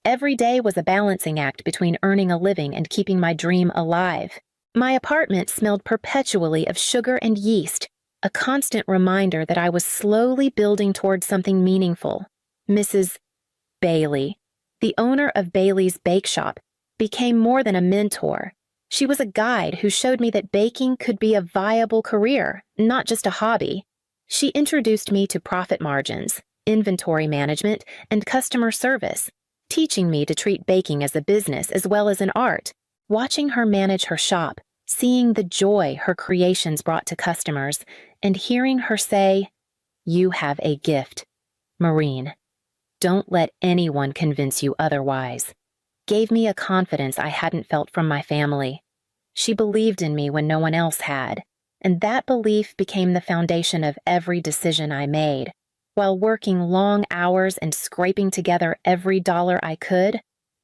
Every day was a balancing act between earning a living and keeping my dream alive. My apartment smelled perpetually of sugar and yeast, a constant reminder that I was slowly building towards something meaningful. Mrs. Bailey, the owner of Bailey's Bake Shop, became more than a mentor. She was a guide who showed me that baking could be a viable career, not just a hobby. She introduced me to profit margins, inventory management, and customer service, teaching me to treat baking as a business as well as an art. Watching her manage her shop, seeing the joy her creations brought to customers, and hearing her say, "You have a gift, Maureen. Don't let anyone convince you otherwise," gave me a confidence I hadn't felt from my family. She believed in me when no one else had, and that belief became the foundation of every decision I made. While working long hours and scraping together every dollar I could,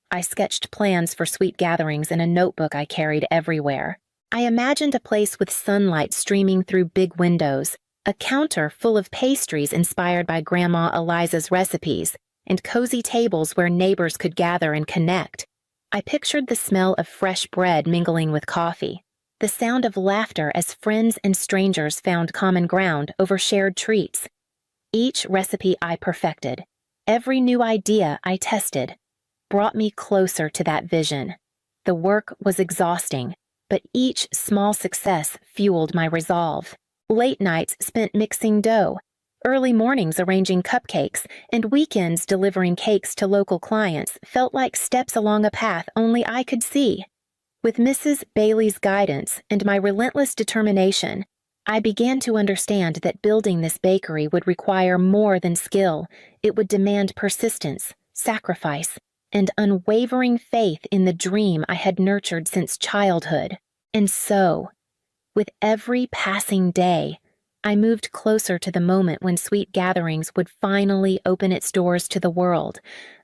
I sketched plans for sweet gatherings in a notebook I carried everywhere. I imagined a place with sunlight streaming through big windows, a counter full of pastries inspired by Grandma Eliza's recipes, and cozy tables where neighbors could gather and connect. I pictured the smell of fresh bread mingling with coffee, the sound of laughter as friends and strangers found common ground over shared treats. Each recipe I perfected, every new idea I tested, brought me closer to that vision. The work was exhausting, but each small success fueled my resolve. Late nights spent mixing dough, early mornings arranging cupcakes, and weekends delivering cakes to local clients felt like steps along a path only I could see. With Mrs. Bailey's guidance and my relentless determination, I began to understand that building this bakery would require more than skill. It would demand persistence, sacrifice, and unwavering faith in the dream I had nurtured since childhood. And so, with every passing day, I moved closer to the moment when Sweet Gatherings would finally open its doors to the world,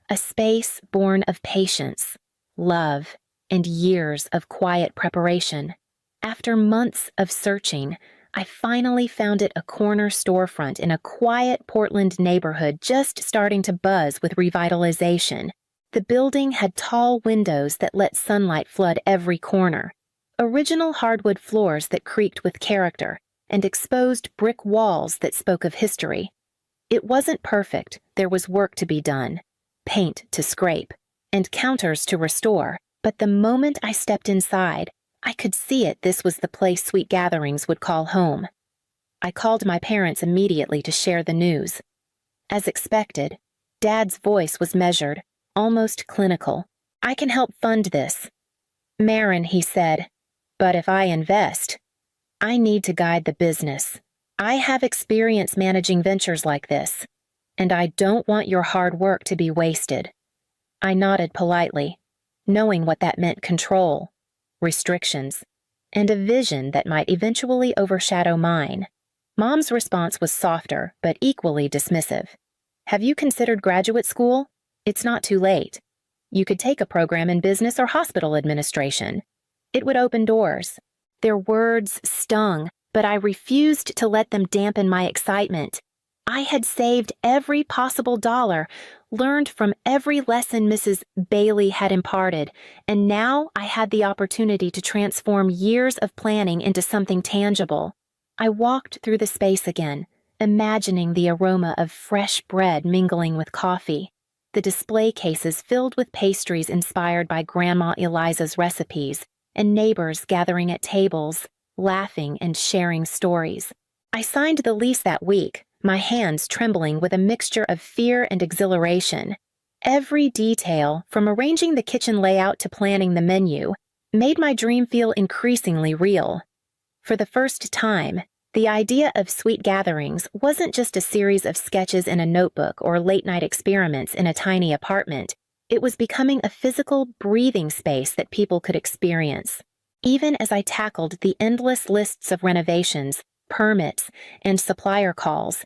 a space born of patience, love, and years of quiet preparation. After months of searching, I finally found it a corner storefront in a quiet Portland neighborhood just starting to buzz with revitalization. The building had tall windows that let sunlight flood every corner, original hardwood floors that creaked with character, and exposed brick walls that spoke of history. It wasn't perfect, there was work to be done, paint to scrape, and counters to restore, but the moment I stepped inside, I could see it. This was the place Sweet Gatherings would call home. I called my parents immediately to share the news. As expected, Dad's voice was measured, almost clinical. "I can help fund this." "Marin," he said, "but if I invest, I need to guide the business. I have experience managing ventures like this, and I don't want your hard work to be wasted." I nodded politely, knowing what that meant: control, restrictions, and a vision that might eventually overshadow mine. Mom's response was softer, but equally dismissive. "Have you considered graduate school? It's not too late. You could take a program in business or hospital administration. It would open doors." Their words stung, but I refused to let them dampen my excitement. I had saved every possible dollar, learned from every lesson Mrs. Bailey had imparted, and now I had the opportunity to transform years of planning into something tangible. I walked through the space again, imagining the aroma of fresh bread mingling with coffee, the display cases filled with pastries inspired by Grandma Eliza's recipes, and neighbors gathering at tables, laughing and sharing stories. I signed the lease that week, my hands trembling with a mixture of fear and exhilaration. Every detail, from arranging the kitchen layout to planning the menu, made my dream feel increasingly real. For the first time, the idea of Sweet Gatherings wasn't just a series of sketches in a notebook or late-night experiments in a tiny apartment. It was becoming a physical, breathing space that people could experience. Even as I tackled the endless lists of renovations, permits, and supplier calls,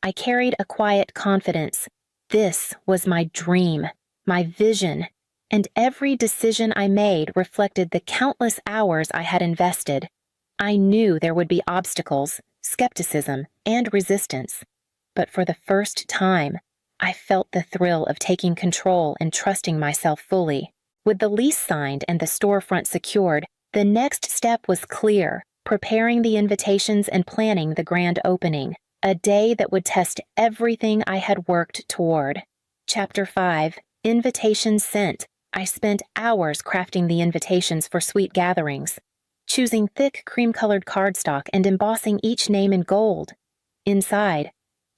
I carried a quiet confidence. This was my dream, my vision, and every decision I made reflected the countless hours I had invested. I knew there would be obstacles, skepticism, and resistance, but for the first time, I felt the thrill of taking control and trusting myself fully. With the lease signed and the storefront secured, the next step was clear: preparing the invitations and planning the grand opening, a day that would test everything I had worked toward. Chapter 5: Invitations Sent. I spent hours crafting the invitations for suite gatherings, choosing thick cream-colored cardstock and embossing each name in gold. Inside,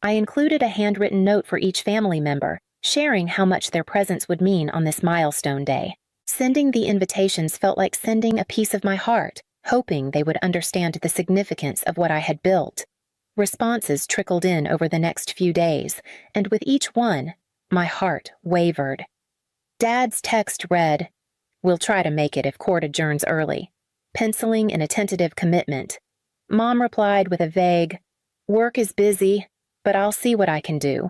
I included a handwritten note for each family member, sharing how much their presence would mean on this milestone day. Sending the invitations felt like sending a piece of my heart, hoping they would understand the significance of what I had built. Responses trickled in over the next few days, and with each one, my heart wavered. Dad's text read, "We'll try to make it if court adjourns early," penciling in a tentative commitment. Mom replied with a vague, "Work is busy, but I'll see what I can do."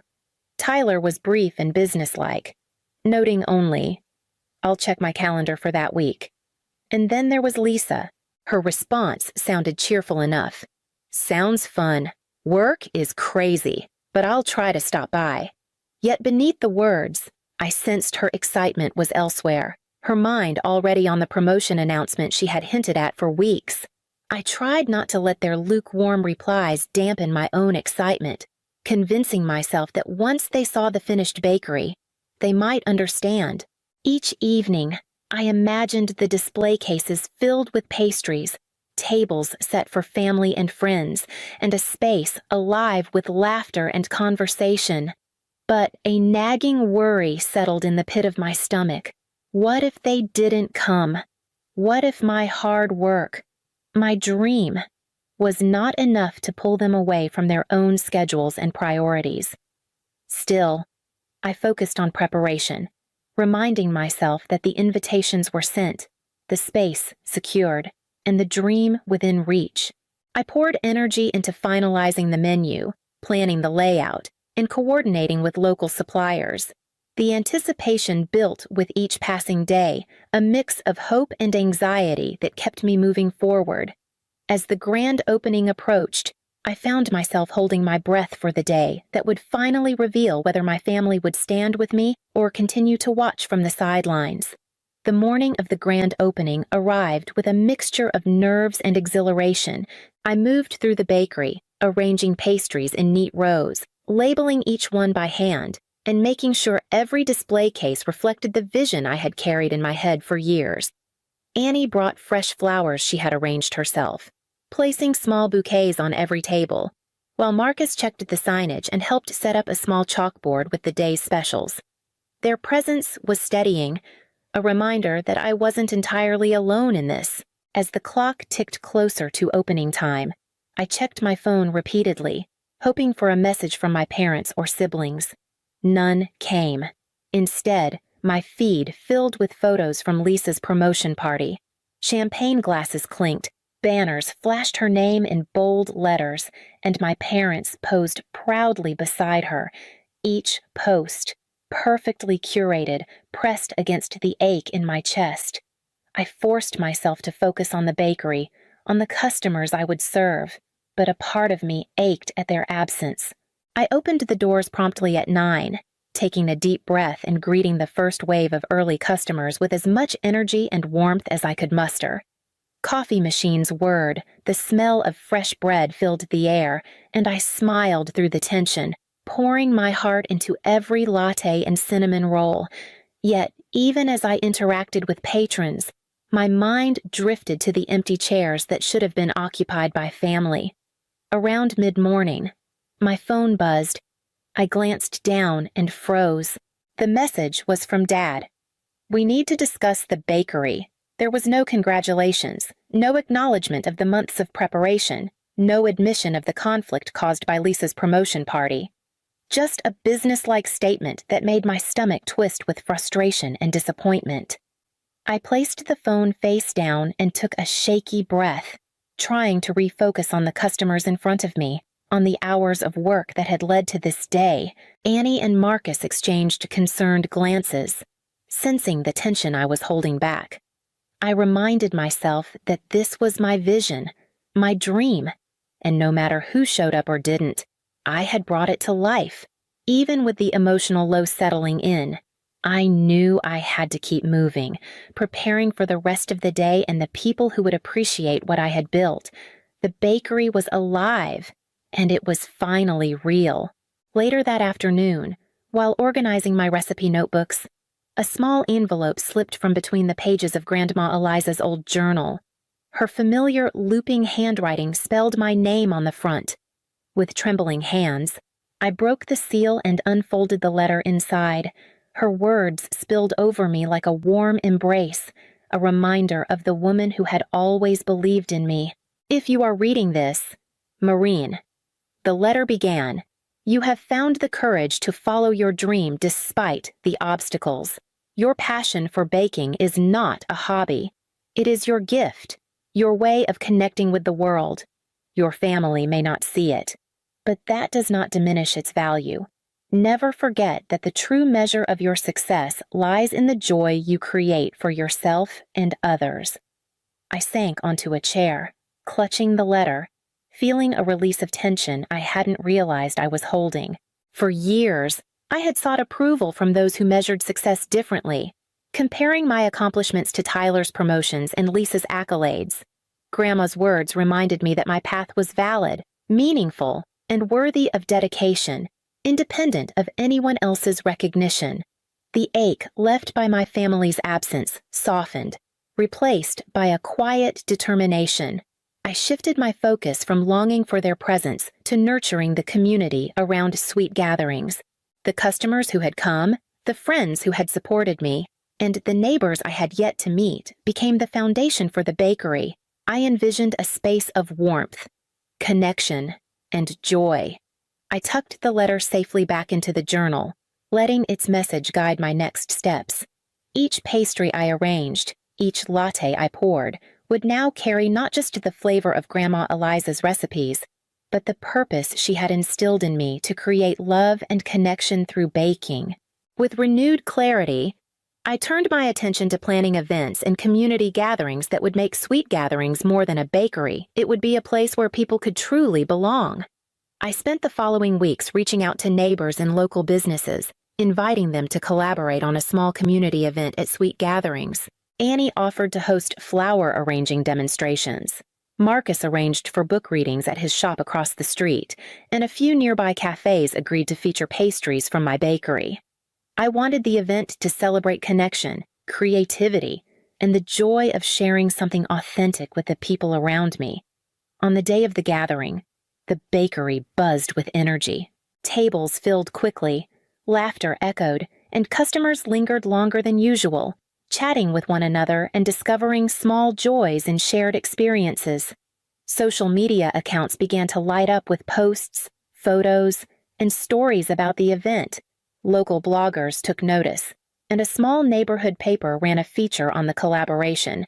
Tyler was brief and businesslike, noting only, "I'll check my calendar for that week." And then there was Lisa. Her response sounded cheerful enough. "Sounds fun. Work is crazy, but I'll try to stop by." Yet beneath the words, I sensed her excitement was elsewhere, her mind already on the promotion announcement she had hinted at for weeks. I tried not to let their lukewarm replies dampen my own excitement, convincing myself that once they saw the finished bakery, they might understand. Each evening, I imagined the display cases filled with pastries, tables set for family and friends, and a space alive with laughter and conversation. But a nagging worry settled in the pit of my stomach. What if they didn't come? What if my hard work, my dream, was not enough to pull them away from their own schedules and priorities? Still, I focused on preparation, reminding myself that the invitations were sent, the space secured, and the dream within reach. I poured energy into finalizing the menu, planning the layout, and coordinating with local suppliers. The anticipation built with each passing day, a mix of hope and anxiety that kept me moving forward. As the grand opening approached, I found myself holding my breath for the day that would finally reveal whether my family would stand with me or continue to watch from the sidelines. The morning of the grand opening arrived with a mixture of nerves and exhilaration. I moved through the bakery, arranging pastries in neat rows, labeling each one by hand, and making sure every display case reflected the vision I had carried in my head for years. Annie brought fresh flowers she had arranged herself, placing small bouquets on every table, while Marcus checked the signage and helped set up a small chalkboard with the day's specials. Their presence was steadying, a reminder that I wasn't entirely alone in this. As the clock ticked closer to opening time, I checked my phone repeatedly, hoping for a message from my parents or siblings. None came. Instead, my feed filled with photos from Lisa's promotion party. Champagne glasses clinked, banners flashed her name in bold letters, and my parents posed proudly beside her, each post, perfectly curated, pressed against the ache in my chest. I forced myself to focus on the bakery, on the customers I would serve, but a part of me ached at their absence. I opened the doors promptly at 9, taking a deep breath and greeting the first wave of early customers with as much energy and warmth as I could muster. Coffee machines whirred, the smell of fresh bread filled the air, and I smiled through the tension, pouring my heart into every latte and cinnamon roll. Yet, even as I interacted with patrons, my mind drifted to the empty chairs that should have been occupied by family. Around mid-morning, my phone buzzed. I glanced down and froze. The message was from Dad. "We need to discuss the bakery." There was no congratulations, no acknowledgement of the months of preparation, no admission of the conflict caused by Lisa's promotion party. Just a businesslike statement that made my stomach twist with frustration and disappointment. I placed the phone face down and took a shaky breath, trying to refocus on the customers in front of me, on the hours of work that had led to this day. Annie and Marcus exchanged concerned glances, sensing the tension I was holding back. I reminded myself that this was my vision, my dream, and no matter who showed up or didn't, I had brought it to life, even with the emotional low settling in. I knew I had to keep moving, preparing for the rest of the day and the people who would appreciate what I had built. The bakery was alive, and it was finally real. Later that afternoon, while organizing my recipe notebooks, a small envelope slipped from between the pages of Grandma Eliza's old journal. Her familiar looping handwriting spelled my name on the front. With trembling hands, I broke the seal and unfolded the letter inside. Her words spilled over me like a warm embrace, a reminder of the woman who had always believed in me. If you are reading this, Maureen. The letter began, "You have found the courage to follow your dream despite the obstacles. Your passion for baking is not a hobby. It is your gift, your way of connecting with the world. Your family may not see it, but that does not diminish its value. Never forget that the true measure of your success lies in the joy you create for yourself and others." I sank onto a chair, clutching the letter, feeling a release of tension I hadn't realized I was holding. For years, I had sought approval from those who measured success differently, comparing my accomplishments to Tyler's promotions and Lisa's accolades. Grandma's words reminded me that my path was valid, meaningful, and worthy of dedication, independent of anyone else's recognition. The ache left by my family's absence softened, replaced by a quiet determination. I shifted my focus from longing for their presence to nurturing the community around sweet gatherings. The customers who had come, the friends who had supported me, and the neighbors I had yet to meet became the foundation for the bakery. I envisioned a space of warmth, connection, and joy. I tucked the letter safely back into the journal, letting its message guide my next steps. Each pastry I arranged, each latte I poured, would now carry not just the flavor of Grandma Eliza's recipes, but the purpose she had instilled in me to create love and connection through baking. With renewed clarity, I turned my attention to planning events and community gatherings that would make Sweet Gatherings more than a bakery. It would be a place where people could truly belong. I spent the following weeks reaching out to neighbors and local businesses, inviting them to collaborate on a small community event at Sweet Gatherings. Annie offered to host flower arranging demonstrations. Marcus arranged for book readings at his shop across the street, and a few nearby cafes agreed to feature pastries from my bakery. I wanted the event to celebrate connection, creativity, and the joy of sharing something authentic with the people around me. On the day of the gathering, the bakery buzzed with energy. Tables filled quickly, laughter echoed, and customers lingered longer than usual, chatting with one another and discovering small joys in shared experiences. Social media accounts began to light up with posts, photos, and stories about the event. Local bloggers took notice, and a small neighborhood paper ran a feature on the collaboration,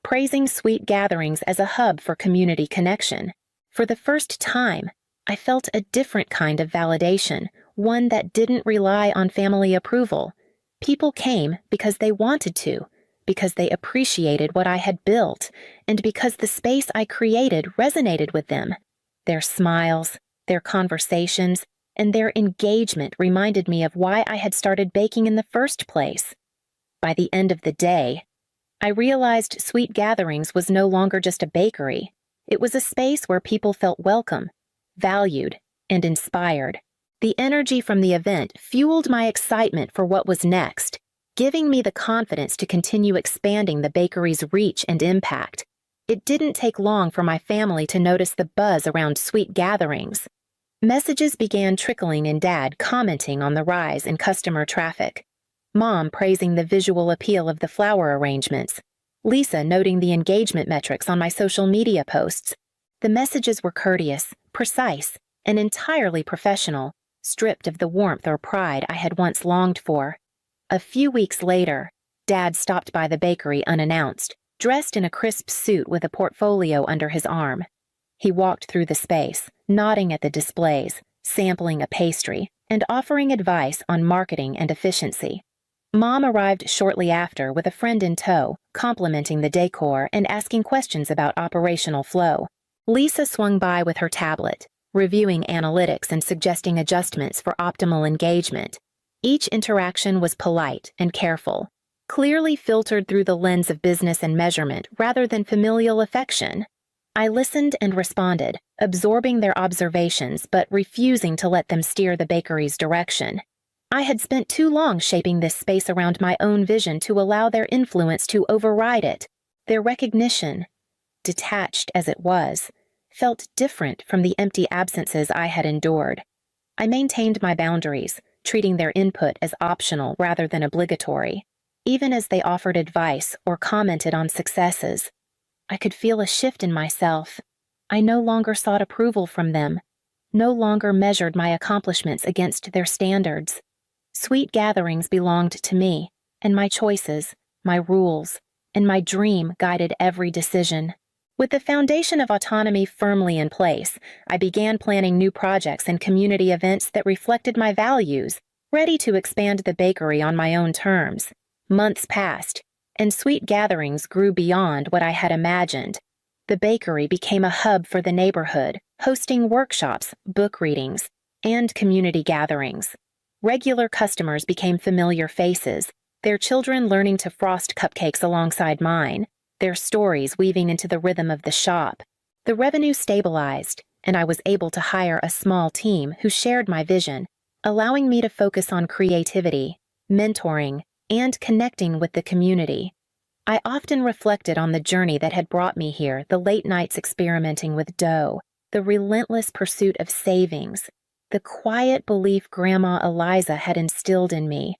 praising Sweet Gatherings as a hub for community connection. For the first time, I felt a different kind of validation, one that didn't rely on family approval. People came because they wanted to, because they appreciated what I had built, and because the space I created resonated with them. Their smiles, their conversations, and their engagement reminded me of why I had started baking in the first place. By the end of the day, I realized Sweet Gatherings was no longer just a bakery. It was a space where people felt welcome, valued, and inspired. The energy from the event fueled my excitement for what was next, giving me the confidence to continue expanding the bakery's reach and impact. It didn't take long for my family to notice the buzz around Sweet Gatherings. Messages began trickling in, Dad commenting on the rise in customer traffic, Mom praising the visual appeal of the flower arrangements, Lisa noting the engagement metrics on my social media posts. The messages were courteous, precise, and entirely professional, stripped of the warmth or pride I had once longed for. A few weeks later, Dad stopped by the bakery unannounced, dressed in a crisp suit with a portfolio under his arm. He walked through the space, nodding at the displays, sampling a pastry, and offering advice on marketing and efficiency. Mom arrived shortly after with a friend in tow, complimenting the decor and asking questions about operational flow. Lisa swung by with her tablet, reviewing analytics and suggesting adjustments for optimal engagement. Each interaction was polite and careful, clearly filtered through the lens of business and measurement rather than familial affection. I listened and responded, absorbing their observations but refusing to let them steer the bakery's direction. I had spent too long shaping this space around my own vision to allow their influence to override it. Their recognition, detached as it was, felt different from the empty absences I had endured. I maintained my boundaries, treating their input as optional rather than obligatory. Even as they offered advice or commented on successes, I could feel a shift in myself. I no longer sought approval from them, no longer measured my accomplishments against their standards. Sweet gatherings belonged to me, and my choices, my rules, and my dream guided every decision. With the foundation of autonomy firmly in place, I began planning new projects and community events that reflected my values, ready to expand the bakery on my own terms. Months passed, and sweet gatherings grew beyond what I had imagined. The bakery became a hub for the neighborhood, hosting workshops, book readings, and community gatherings. Regular customers became familiar faces, their children learning to frost cupcakes alongside mine, their stories weaving into the rhythm of the shop. The revenue stabilized, and I was able to hire a small team who shared my vision, allowing me to focus on creativity, mentoring, and connecting with the community. I often reflected on the journey that had brought me here, the late nights experimenting with dough, the relentless pursuit of savings, the quiet belief Grandma Eliza had instilled in me.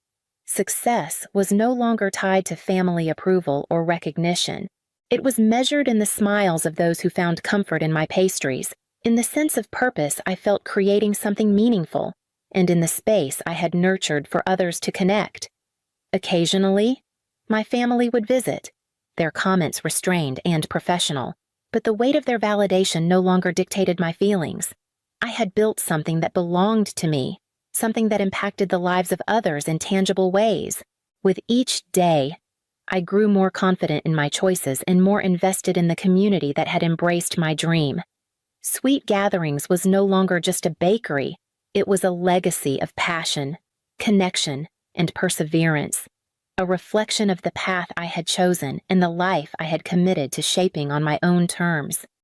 Success was no longer tied to family approval or recognition. It was measured in the smiles of those who found comfort in my pastries, in the sense of purpose I felt creating something meaningful, and in the space I had nurtured for others to connect. Occasionally, my family would visit, their comments restrained and professional, but the weight of their validation no longer dictated my feelings. I had built something that belonged to me, something that impacted the lives of others in tangible ways. With each day, I grew more confident in my choices and more invested in the community that had embraced my dream. Sweet Gatherings was no longer just a bakery, it was a legacy of passion, connection, and perseverance, a reflection of the path I had chosen and the life I had committed to shaping on my own terms.